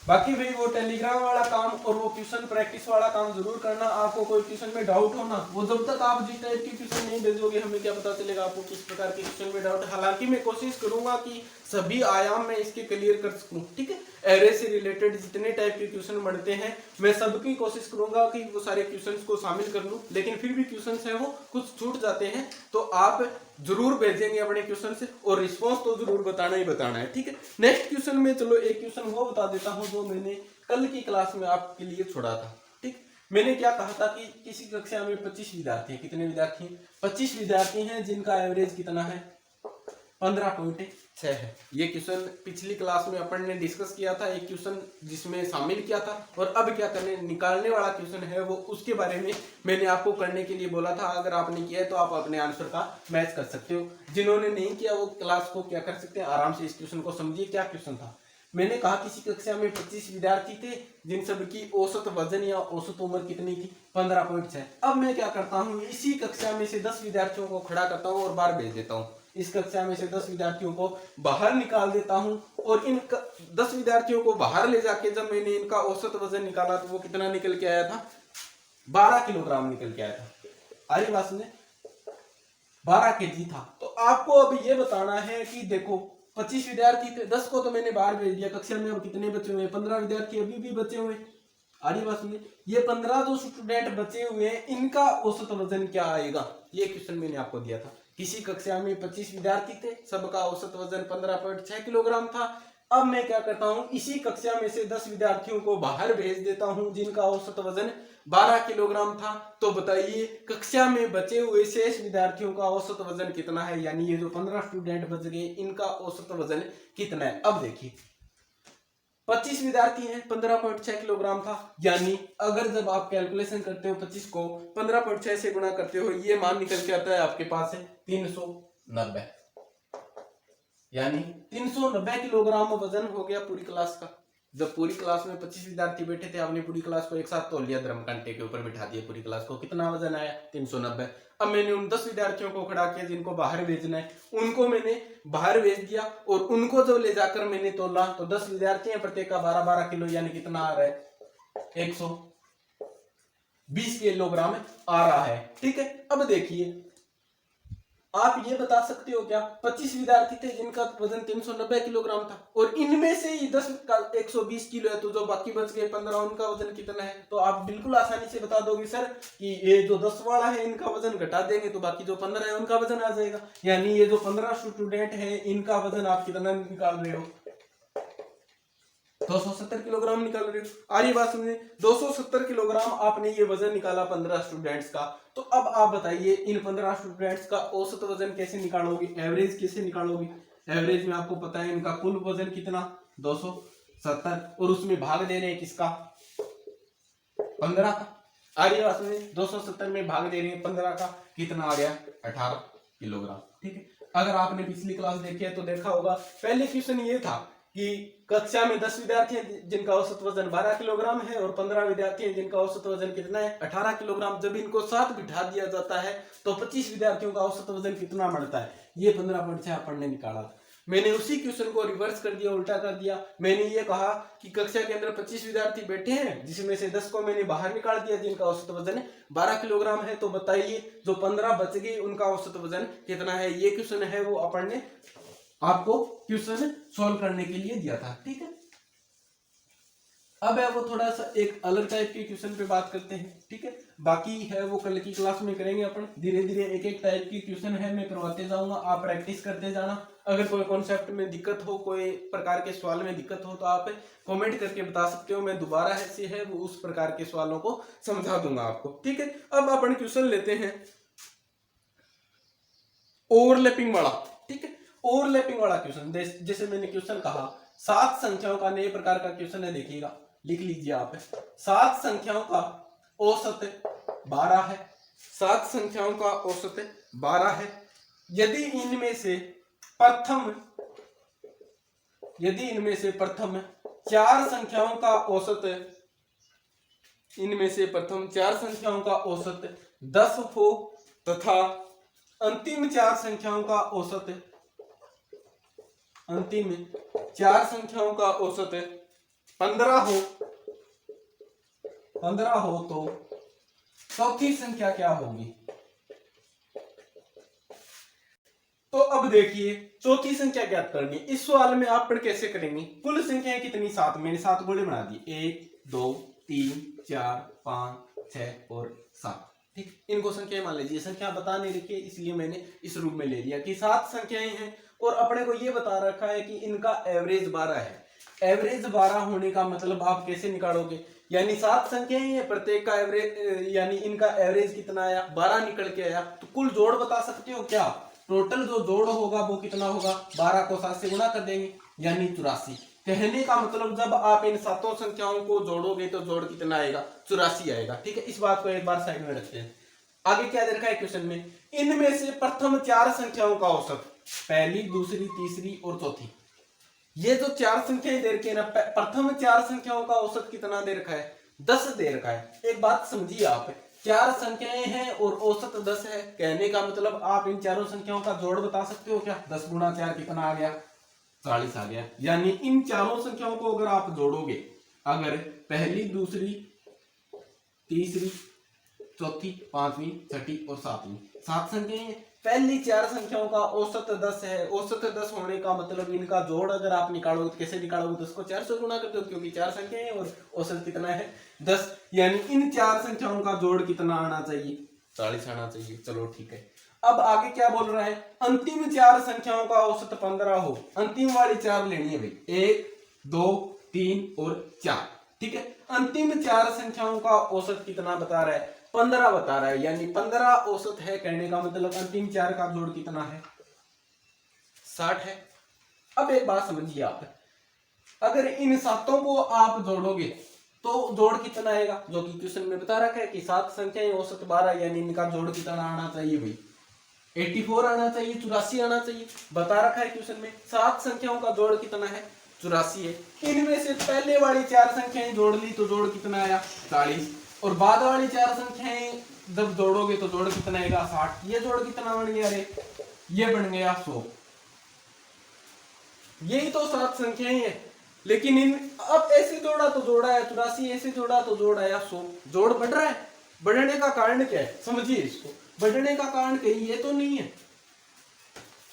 Speaker 1: बाकी भाई वो टेलीग्राम वाला काम और वो क्वेश्चन प्रैक्टिस वाला काम जरूर करना। आपको कोई क्वेश्चन में डाउट हो ना, वो जब तक आप जिस टाइप के क्वेश्चन नहीं भेजोगे हमें क्या पता चलेगा आपको किस प्रकार के क्वेश्चन में डाउट है। हालांकि मैं कोशिश करूंगा कि सभी आयाम में इसके क्लियर कर सकूं, ठीक है। एरे से रिलेटेड जितने टाइप के क्वेश्चन बनते हैं मैं सबकी कोशिश करूंगा कि वो सारे क्वेश्चंस को शामिल कर लूं, लेकिन फिर भी क्वेश्चंस है वो कुछ छूट जाते हैं तो आप जरूर भेजेंगे अपने क्वेश्चन से, और रिस्पॉन्स तो जरूर बताना ही बताना है, ठीक है। नेक्स्ट क्वेश्चन में चलो एक क्वेश्चन वो बता देता हूँ जो मैंने कल की क्लास में आपके लिए छोड़ा था, ठीक। मैंने क्या कहा था कि किसी कक्षा में 25 विद्यार्थी हैं। कितने विद्यार्थी हैं? 25 विद्यार्थी हैं, जिनका एवरेज कितना है? 15.6 है। ये क्वेश्चन पिछली क्लास में अपन ने डिस्कस किया था, एक क्वेश्चन जिसमें शामिल किया था, और अब क्या करने निकालने वाला क्वेश्चन है वो उसके बारे में मैंने आपको करने के लिए बोला था। अगर आपने किया है तो आप अपने आंसर का मैच कर सकते हो। जिन्होंने नहीं किया वो क्लास को क्या कर सकते हैं, आराम से इस क्वेश्चन को समझिए। क्या क्वेश्चन था? मैंने कहा किसी कक्षा में 25 विद्यार्थी थे जिन सब की औसत वजन या औसत उम्र कितनी थी? 15.6। अब मैं क्या करता हूँ, इसी कक्षा में से 10 विद्यार्थियों को खड़ा करता हूँ और बाहर भेज देता हूँ। इस कक्षा में से 10 विद्यार्थियों को बाहर निकाल देता हूँ, और इन 10 विद्यार्थियों को बाहर ले जाके जब मैंने इनका औसत वजन निकाला तो वो कितना निकल के आया था? 12 किलोग्राम निकल के आया था। आरी बात में 12 केजी था। तो आपको अब ये बताना है कि देखो 25 विद्यार्थी थे, 10 को तो मैंने बाहर भेज दिया, कक्षा में अब कितने बचे हुए? 15 विद्यार्थी अभी भी बचे हुए। आरी बात सुनिए, ये 15 जो स्टूडेंट बचे हुए हैं इनका औसत वजन क्या आएगा? ये क्वेश्चन मैंने आपको दिया था। किसी कक्षा में 25 विद्यार्थी थे, सबका औसत वजन 15.6 किलोग्राम था। अब मैं क्या करता हूं, इसी कक्षा में से 10 विद्यार्थियों को बाहर भेज देता हूं जिनका औसत वजन 12 किलोग्राम था। तो बताइए कक्षा में बचे हुए शेष विद्यार्थियों का औसत वजन कितना है? यानी ये जो 15 स्टूडेंट बच गए इनका औसत वजन कितना है? अब देखिए 25 विद्यार्थी हैं, 15.6 किलोग्राम था। यानी अगर जब आप कैलकुलेशन करते हो 25 को 15.6 से गुणा करते हो, ये मान निकल के आता है आपके पास है 390। यानी 390 किलोग्राम वजन हो गया पूरी क्लास का। जब पूरी क्लास में 25 विद्यार्थी बैठे थे, आपने पूरी क्लास को एक साथ तोल लिया, धर्म कांटे के ऊपर बिठा दिया पूरी क्लास को, कितना वजन आया? 390। अब मैंने उन 10 विद्यार्थियों को खड़ा किया जिनको बाहर भेजना है, उनको मैंने बाहर भेज दिया, और उनको जब ले जाकर मैंने तोला तो 10 विद्यार्थी हैं, प्रत्येक का 12-12 किलो, यानी कितना आ रहा है? 120 किलोग्राम आ रहा है, ठीक है। अब देखिए आप ये बता सकते हो क्या, 25 विद्यार्थी थे जिनका वजन 390 किलोग्राम था, और इनमें से ही 10 का 120 किलो है, तो जो बाकी बच गए 15 उनका वजन कितना है? तो आप बिल्कुल आसानी से बता दोगे सर कि ये जो 10 वाला है इनका वजन घटा देंगे तो बाकी जो 15 है उनका वजन आ जाएगा। यानी ये जो 15 स्टूडेंट है इनका वजन आप कितना निकाल रहे हो? 270 किलोग्राम निकाल रहे हो। आरी बात समझे, 270 किलोग्राम आपने ये वजन निकाला 15 स्टूडेंट्स का। तो अब आप बताइए इन 15 स्टूडेंट्स का औसत वजन कैसे निकालोगे, एवरेज कैसे निकालोगे? एवरेज में आपको पता है इनका कुल वजन कितना? 270, और उसमें भाग दे रहे हैं किसका? 15 का। आरी बात समझे, 270 में भाग दे रहे हैं 15 का, कितना आ गया? 18 किलोग्राम, ठीक है। अगर आपने पिछली क्लास देखी है तो देखा होगा, पहले क्वेश्चन ये था कि कक्षा में 10 विद्यार्थी हैं जिनका औसत वजन 12 किलोग्राम है, और 15 विद्यार्थी हैं जिनका औसत वजन कितना है? 18 किलोग्राम। जब इनको साथ बिठा दिया जाता है तो 25 विद्यार्थियों का औसत वजन कितना बढ़ता है? ये 15.6 अपन ने निकाला था। मैंने उसी क्वेश्चन को रिवर्स कर दिया, उल्टा कर दिया। मैंने ये कहा कि कक्षा के अंदर 25 विद्यार्थी बैठे हैं जिसमें से 10 को मैंने बाहर निकाल दिया जिनका औसत वजन 12 किलोग्राम है। तो बताइए जो 15 बच गए उनका औसत वजन कितना है? ये क्वेश्चन है वो अपन ने आपको क्वेश्चन सॉल्व करने के लिए दिया था, ठीक है। अब है वो थोड़ा सा एक अलग टाइप के क्वेश्चन पे बात करते हैं, ठीक है। बाकी है वो कल की क्लास में करेंगे अपन, धीरे धीरे एक एक टाइप की क्वेश्चन है मैं करवाते जाऊंगा, आप प्रैक्टिस करते जाना। अगर कोई कॉन्सेप्ट में दिक्कत हो, कोई प्रकार के सवाल में दिक्कत हो तो आप कमेंट करके बता सकते हो, मैं दोबारा ऐसे है वो उस प्रकार के सवालों को समझा दूंगा आपको, ठीक है। अब अपन क्वेश्चन लेते हैं ओवरलैपिंग वाला, ठीक है। ओवरलैपिंग वाला क्वेश्चन, जैसे मैंने क्वेश्चन कहा 7 संख्याओं का नए प्रकार का क्वेश्चन है, देखिएगा लिख लीजिए आप। 7 संख्याओं का औसत 12 है, 7 संख्याओं का औसत 12 है। यदि इनमें से प्रथम 4 संख्याओं का औसत, इनमें से प्रथम 4 संख्याओं का औसत 10 हो तथा अंतिम 4 संख्याओं का औसत 5 15 हो तो चौथी संख्या क्या होगी? तो अब देखिए चौथी संख्या ज्ञात करनी है। इस सवाल में आप कैसे करेंगे? कुल संख्याएं कितनी? 7। मैंने 7 गोले बना दिए, 1 2 3 4 5 6 और 7। ठीक, इनको संख्याएं मान लीजिए। संख्या बता नहीं रखी है इसलिए मैंने इस रूप में ले लिया कि 7 संख्याएं हैं और अपने को ये बता रखा है कि इनका एवरेज 12 है। एवरेज 12 होने का मतलब आप कैसे निकालोगे? यानी 7 संख्याएं हैं, प्रत्येक का एवरेज यानी इनका एवरेज कितना आया? 12 निकल के आया। तो कुल जोड़ बता सकते हो क्या? टोटल जो जोड़ होगा वो कितना होगा? 12 को 7 से गुणा कर देंगे यानी 84। कहने का मतलब जब आप इन सातों संख्याओं को जोड़ोगे तो जोड़ कितना आएगा? 84 आएगा। ठीक है, इस बात को एक बार साइड में रखते हैं। आगे क्या दे रखा है क्वेश्चन में? इनमें से प्रथम 4 संख्याओं का औसत, पहली, दूसरी, तीसरी और चौथी, ये जो 4 संख्याएं दे रखी है ना, प्रथम 4 संख्याओं का औसत कितना दे रखा है? 10 दे रखा है। एक बात समझिए आप, 4 संख्याएं हैं और औसत 10 है। कहने का मतलब आप इन चारों संख्याओं का जोड़ बता सकते हो क्या? 10 गुणा 4 कितना आ गया? 40 आ गया। यानी इन चारों संख्याओं को अगर आप जोड़ोगे, अगर पहली, दूसरी, तीसरी, चौथी, पांचवी, छठी और सातवीं, 7 संख्याएं, पहली 4 संख्याओं का औसत 10 है। औसत 10 होने का मतलब इनका जोड़ अगर आप निकालोगे तो कैसे निकालोगे? 10 को 4 से गुणा कर दो क्योंकि 4 संख्याएं हैं और औसत कितना है? 10। यानी इन 4 संख्याओं का जोड़ कितना आना चाहिए? 40 आना चाहिए। चलो ठीक है। अब आगे क्या बोल रहा है? अंतिम 4 संख्याओं का औसत 15 हो। अंतिम वाली 4 लेनी है भाई, 1 2 3 और 4। ठीक है, अंतिम 4 संख्याओं का औसत कितना बता रहा है? 15 बता रहा है। यानी 15 औसत है। कहने का मतलब अंतिम 4 का जोड़ कितना है? 60 है। अब एक बात समझिए आप, अगर इन सातों को आप जोड़ोगे तो जोड़ कितना आएगा? जो कि क्वेश्चन में बता रखा है कि 7 संख्याएं औसत 12, यानी इनका जोड़ कितना आना चाहिए भाई? 84 आना चाहिए, 84 आना चाहिए। बता रखा है क्वेश्चन में 7 संख्याओं का जोड़ कितना है? 84 है। इनमें से पहले वाली 4 संख्याएं जोड़ ली तो जोड़ कितना आया? 40। और बाद वाली 4 संख्याएं जब जोड़ोगे तो जोड़ कितना आएगा? 60। ये जोड़ कितना बन गया? अरे ये बन गया 100। यही तो 7 संख्याएं हैं। लेकिन इन अब ऐसे जोड़ा तो जोड़ा है 84, ऐसे जोड़ा तो जोड़ आया 100। जोड़ बढ़ रहा है। बढ़ने का कारण क्या है? समझिए इसको। बढ़ने का कारण कहीं ये तो नहीं है।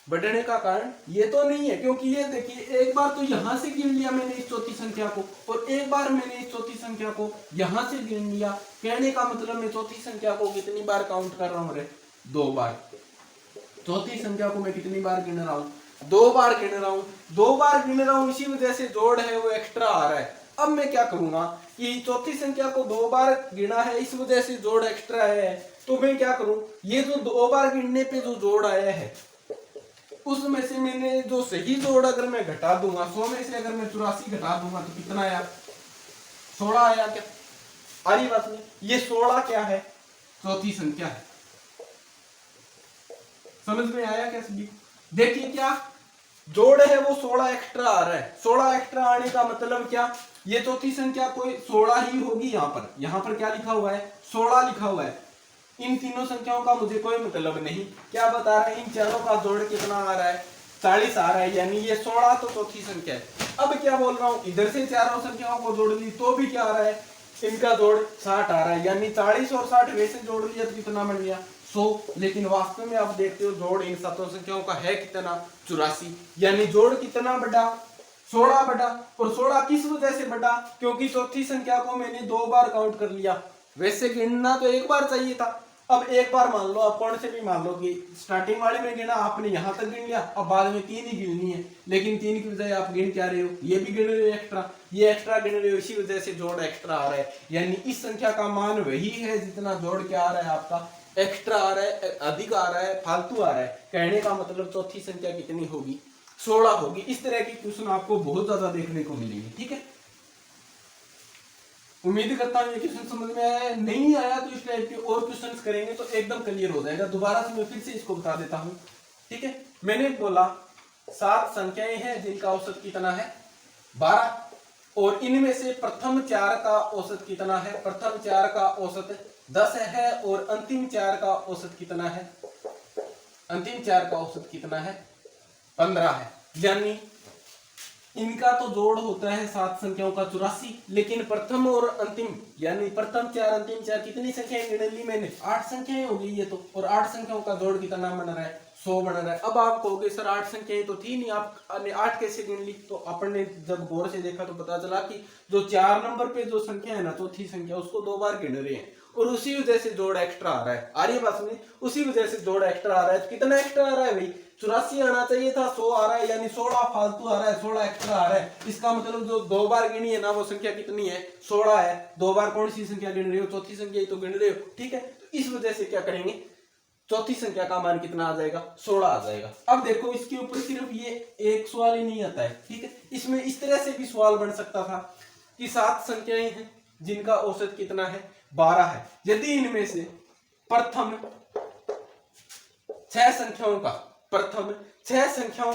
Speaker 1: बढ़ने का कारण ये तो नहीं है, क्योंकि ये देखिए एक बार तो यहां से गिन लिया मैंने इस चौथी संख्या को और एक बार मैंने इस चौथी संख्या को यहां से गिन लिया। कहने का मतलब मैं चौथी संख्या को कितनी बार काउंट कर रहा हूं? रे 2 बार। चौथी संख्या को मैं कितनी बार गिन रहा हूं? 2 बार गिन रहा हूं। 2 बार गिन रहा हूं, इसी वजह से जोड़ है वो एक्स्ट्रा आ रहा है। अब मैं क्या करूंगा कि चौथी संख्या को 2 बार गिना है, इस वजह से जोड़ एक्स्ट्रा है। तो मैं क्या करूं, ये जो 2 बार गिनने पे जो जोड़ आया है उसमें से मैंने जो सही जोड़ अगर मैं घटा दूंगा, 100 में से अगर मैं 84 घटा दूंगा तो कितना आया? 16 आया। क्या आ रही बात में? ये 16 क्या है? चौथी संख्या है। समझ में आया क्या सभी? देखिए क्या जोड़ है वो 16 एक्स्ट्रा आ रहा है। 16 एक्स्ट्रा आने का मतलब क्या? ये चौथी संख्या कोई 16 ही होगी। यहाँ पर क्या लिखा हुआ है? 16 लिखा हुआ है। इन तीनों संख्याओं का मुझे कोई मतलब नहीं। क्या बता रहा है? इन चारों का जोड़ कितना आ रहा है? 40 आ रहा है। यानी ये 16 तो चौथी संख्या है। अब क्या बोल रहा हूं, इधर से चारों संख्याओं को जोड़ ली तो भी क्या आ रहा है? इनका जोड़ 60 आ रहा है। यानी 40 और 60 वैसे जोड़ लिया तो कितना बन गया? 100। लेकिन वास्तव में आप देखते हो जोड़ इन सातों संख्याओं का है कितना? 84। यानी जोड़ कितना बढ़ा? 16 बढ़ा। और 16 किस वजह से बढ़ा? क्योंकि चौथी संख्या को मैंने 2 बार काउंट कर लिया। वैसे गिनना तो एक बार चाहिए था। अब एक बार मान लो, आप कौन से भी मान लो कि स्टार्टिंग वाले में गिना आपने, यहां तक गिन लिया, अब बाद में 3 ही गिननी है। लेकिन 3 की बजाय आप गिन क्या रहे हो? ये भी गिन रहे हो एक्स्ट्रा, ये एक्स्ट्रा गिन रहे हो, इसी वजह से जोड़ एक्स्ट्रा आ रहा है। यानी इस संख्या का मान वही है जितना जोड़ क्या आ रहा है आपका? एक्स्ट्रा आ रहा है, अधिक आ रहा है, फालतू आ रहा है। कहने का मतलब चौथी संख्या कितनी होगी? 16 होगी। इस तरह की क्वेश्चन आपको बहुत ज्यादा देखने को मिलेंगे। ठीक है, उम्मीद करता हूँ ये क्वेश्चन समझ में आया। नहीं आया तो इस टाइप के और क्वेश्चंस करेंगे तो एकदम क्लियर हो जाएगा। दोबारा से मैं फिर से इसको बता देता हूँ। ठीक है, मैंने बोला 7 संख्याएं हैं जिनका औसत कितना है? 12। और इनमें से प्रथम 4 का औसत कितना है? प्रथम 4 का औसत 10 है। और अंतिम 4 का औसत कितना है? अंतिम 4 का औसत कितना है? 15 है। यानी इनका तो जोड़ होता है 7 संख्याओं का 84, लेकिन प्रथम और अंतिम यानी प्रथम 4 अंतिम 4 कितनी संख्याएं गिन ली मैंने? 8 संख्याएं हो गई ये तो। और 8 संख्याओं का जोड़ कितना बन रहा है? 100 बन रहा है। अब आप कहोगे सर 8 संख्याएं तो थी नहीं, आपने 8 कैसे गिन ली? तो अपन ने जब गौर से देखा तो पता चला कि जो 4 नंबर पे जो संख्या है ना, चौथी संख्या, उसको 2 बार गिन रहे हैं और उसी वजह से जोड़ एक्स्ट्रा आ रहा है। आ रही है बात में? उसी वजह से जोड़ एक्स्ट्रा आ रहा है। तो कितना एक्स्ट्रा आ रहा है भाई? 84 आना चाहिए था, 100 आ रहा है, यानी 16 फालतू आ रहा है, 16 एक्स्ट्रा आ रहा है। इसका मतलब जो 2 बार गिनी है ना, वो संख्या कितनी है? 16 है। 2 बार कौन सी संख्या गिन रहे हो? चौथी संख्या ही तो गिन रहे हो, ठीक है। तो इस वजह से क्या करेंगे, चौथी संख्या का मान कितना आ जाएगा? 16 आ जाएगा। अब देखो इसके ऊपर सिर्फ ये एक सवाल ही नहीं आता है, ठीक है। इसमें इस तरह से भी सवाल बन सकता था कि 7 संख्याएं हैं जिनका औसत कितना है? 12 है। यदि इनमें से प्रथम 6 संख्याओं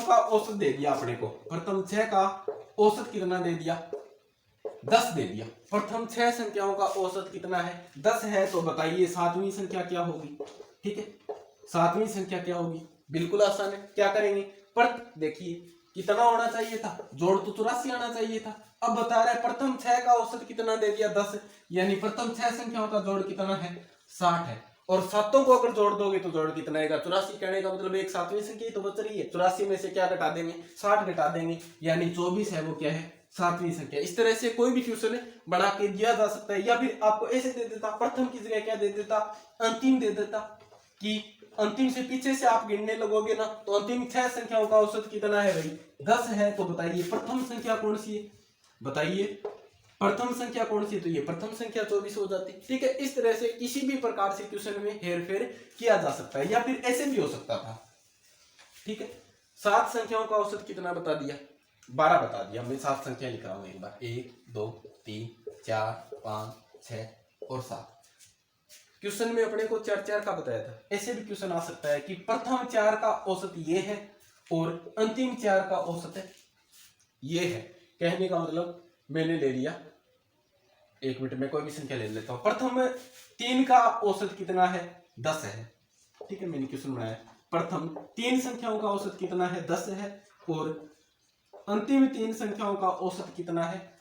Speaker 1: का औसत दे दिया अपने को, प्रथम 6 का औसत कितना दे दिया? 10 दे दिया। प्रथम 6 संख्याओं का औसत कितना है? 10 है। तो बताइए 7वीं संख्या क्या होगी? ठीक है, 7वीं संख्या क्या होगी? बिल्कुल आसान है। क्या करेंगे? पर देखिए कितना होना चाहिए था? जोड़ तो 84 आना चाहिए था। अब बता रहा है प्रथम 6 का औसत कितना दे दिया? 10, यानी प्रथम 6 संख्याओं का जोड़ कितना है? 60 है। और सातों को अगर जोड़ दोगे तो जोड़ कितना आएगा? 84। कहने का मतलब एक 7वीं संख्या तो बच रही है। 84 में से क्या घटा देंगे? 60 घटा देंगे, यानी 24 है, वो क्या है? 7वीं संख्या। इस तरह से कोई भी क्वेश्चन बना के दिया जा सकता है। या फिर आपको ऐसे दे देता, प्रथम की जगह क्या दे देता? अंतिम दे देता, कि अंतिम से पीछे से आप गिनने लगोगे ना, तो अंतिम 6 संख्याओं का औसत कितना है भाई? 10 है। तो बताइए प्रथम संख्या कौन सी है? बताइए प्रथम संख्या कौन सी? तो ये प्रथम संख्या 24 हो जाती, ठीक है। इस तरह से किसी भी प्रकार से क्वेश्चन में हेरफेर किया जा सकता है। या फिर ऐसे भी हो सकता था, ठीक है। 7 संख्याओं का औसत कितना बता दिया? 12 बता दिया। मैं 7 संख्या लिख रहा हूं एक बार, 1 2 3 4 5 6 और 7। क्वेश्चन में अपने को 4 का बताया था। ऐसे भी क्वेश्चन आ सकता है कि प्रथम 4 का औसत ये है और अंतिम 4 का औसत है ये है। कहने का मतलब मैंने ले लिया, 1 मिनट में कोई भी संख्या ले लेता हूं। प्रथम 3 का औसत कितना है? 10 है, ठीक है। मैंने क्वेश्चन बनाया, प्रथम 3 संख्याओं का औसत कितना है? 10 है। और अंतिम 3 संख्याओं का औसत कितना है?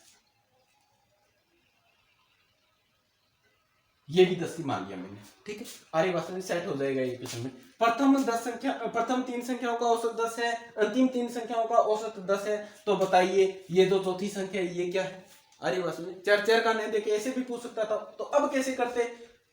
Speaker 1: ये भी 10 ही मान लिया मैंने, ठीक है। आर्य भाषा में सेट हो जाएगा ये क्वेश्चन में। प्रथम 3 संख्याओं का औसत 10 है, अंतिम 3 संख्याओं का औसत 10 है। तो बताइए ये जो चौथी संख्या है ये क्या है? आर्य भाषा में 4 का नहीं देके ऐसे भी पूछ सकता था। तो अब कैसे करते?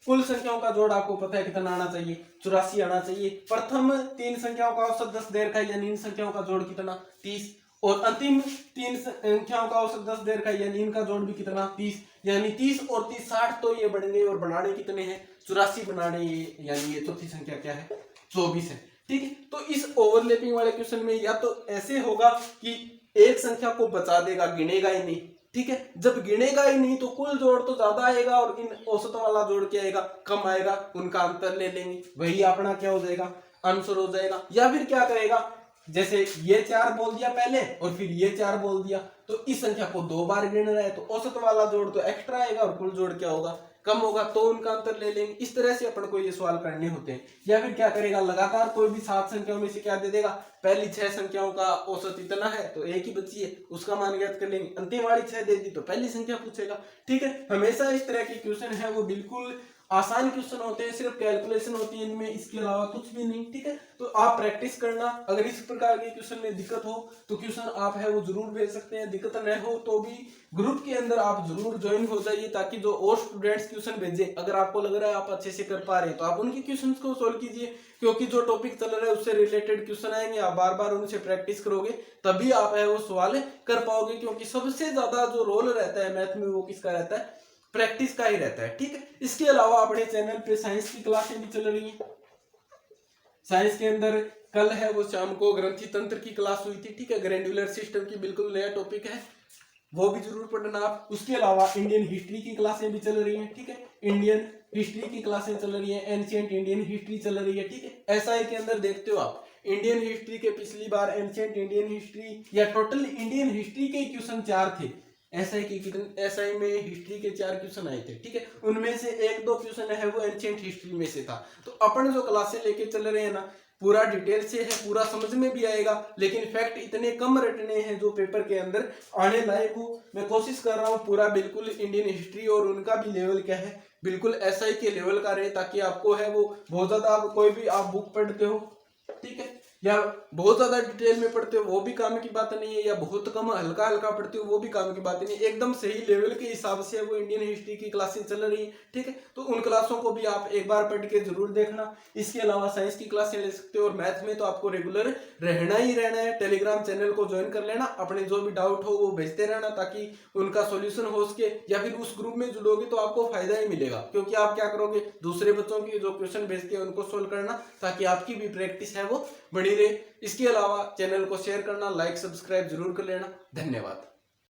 Speaker 1: कुल संख्याओं का जोड़ आपको पता है कितना आना चाहिए? 84 आना चाहिए। प्रथम 3 संख्याओं का औसत 10 दे रखा है, यानी इन संख्याओं का जोड़ कितना? 30। और अंतिम 3 संख्याओं का औसत 10 दे रखा है, यानी इनका जोड़ भी कितना? 30। यानी 30 और 30 60 तो ये बढ़ेंगे और बनाने कितने हैं? 84 बनाने, यानी ये चौथी संख्या क्या है? 24 है, ठीक है। तो इस ओवरलैपिंग वाले क्वेश्चन में या तो ऐसे होगा कि एक संख्या को बचा देगा, गिनेगा ही नहीं, ठीक है। जब गिनेगा ही नहीं तो कुल जोड़ तो ज्यादा आएगा और इन औसत वाला जोड़ क्या आएगा? कम आएगा। उनका अंतर ले लेंगे, वही अपना क्या हो जाएगा? आंसर हो जाएगा। या फिर क्या करेगा, जैसे ये 4 बोल दिया पहले और फिर ये 4 बोल दिया, तो इस संख्या को 2 बार गिन रहा है, तो औसत वाला जोड़ तो एक्स्ट्रा आएगा और कुल जोड़ क्या होगा? कम होगा। तो उनका अंतर ले लेंगे। इस तरह से अपन को ये सवाल करने होते हैं। या फिर क्या करेगा, लगातार कोई भी 7 संख्याओं में से क्या दे देगा? पहली 6 संख्याओं का औसत इतना है तो एक ही बची है, उसका मान ज्ञात कर लेंगे। अंतिम वाली 6 दे दी तो पहली संख्या पूछेगा, ठीक है। हमेशा इस तरह के क्वेश्चन है वो बिल्कुल आसान क्वेश्चन होते हैं, सिर्फ कैलकुलेशन होती है इनमें, इसके अलावा कुछ भी नहीं, ठीक है। तो आप प्रैक्टिस करना। अगर इस प्रकार के क्वेश्चन में दिक्कत हो तो क्वेश्चन आप है वो जरूर भेज सकते हैं। दिक्कत न हो तो भी ग्रुप के अंदर आप जरूर ज्वाइन हो जाइए, ताकि जो और स्टूडेंट्स क्वेश्चन भेजे, अगर आपको लग रहा है आप अच्छे से कर पा रहे हैं तो आप उनके क्वेश्चन को सोल्व कीजिए। क्योंकि जो टॉपिक चल रहा है उससे रिलेटेड क्वेश्चन आएंगे, आप बार बार उनसे प्रैक्टिस करोगे तभी आप है वो सवाल कर पाओगे। क्योंकि सबसे ज्यादा जो रोल रहता है मैथ में वो किसका रहता है? प्रैक्टिस का ही रहता है, ठीक है। इसके अलावा अपने चैनल पे साइंस की क्लासें भी चल रही हैं। साइंस के अंदर कल है वो शाम को ग्रंथि तंत्र की क्लास हुई थी, ठीक है। ग्रैंडुलर सिस्टम की बिल्कुल नया टॉपिक है, वो भी जरूर पढ़ना आप। उसके अलावा इंडियन हिस्ट्री की क्लासें भी चल रही हैं, ठीक है। इंडियन हिस्ट्री की क्लासें चल रही हैं, एंशिएंट इंडियन हिस्ट्री चल रही है, ठीक है। एसआई के अंदर देखते हो आप, इंडियन हिस्ट्री के पिछली बार एंशिएंट इंडियन हिस्ट्री या टोटल इंडियन हिस्ट्री के क्वेश्चन 4 थे। एसआई की कितने, एसआई में हिस्ट्री के 4 क्वेश्चन आए थे, ठीक है। उनमें से 1-2 क्वेश्चन है वो एंशिएंट हिस्ट्री में से था। तो अपन जो क्लासें लेके चल रहे हैं ना, पूरा डिटेल से है, पूरा समझ में भी आएगा, लेकिन फैक्ट इतने कम रटने हैं जो पेपर के अंदर आने लायक हो। मैं कोशिश कर रहा हूँ पूरा बिल्कुल इंडियन हिस्ट्री और उनका भी लेवल क्या है बिल्कुल एसआई के लेवल का रहे, ताकि आपको है वो बहुत ज्यादा कोई भी आप बुक पढ़ते हो, ठीक है, या बहुत ज्यादा डिटेल में पढ़ते हो वो भी काम की बात नहीं है, या बहुत कम हल्का हल्का पढ़ते हो वो भी काम की बात नहीं है। एकदम सही लेवल के हिसाब से वो इंडियन हिस्ट्री की क्लासेस चल रही है, ठीक है। तो उन क्लासों को भी आप एक बार पढ़ के जरूर देखना। इसके अलावा साइंस की क्लासें ले सकते हो, और मैथ में तो आपको रेगुलर रहना ही रहना है। टेलीग्राम चैनल को ज्वाइन कर लेना, अपने जो भी डाउट हो वो भेजते रहना, ताकि उनका सोल्यूशन हो सके, या फिर उस ग्रुप में जुड़ोगे तो आपको फायदा ही मिलेगा, क्योंकि आप क्या करोगे दूसरे बच्चों की जो क्वेश्चन भेजते हैं उनको सोल्व करना, ताकि आपकी भी प्रैक्टिस है वो बनी रहे। इसके अलावा चैनल को शेयर करना, लाइक सब्सक्राइब जरूर कर लेना। धन्यवाद।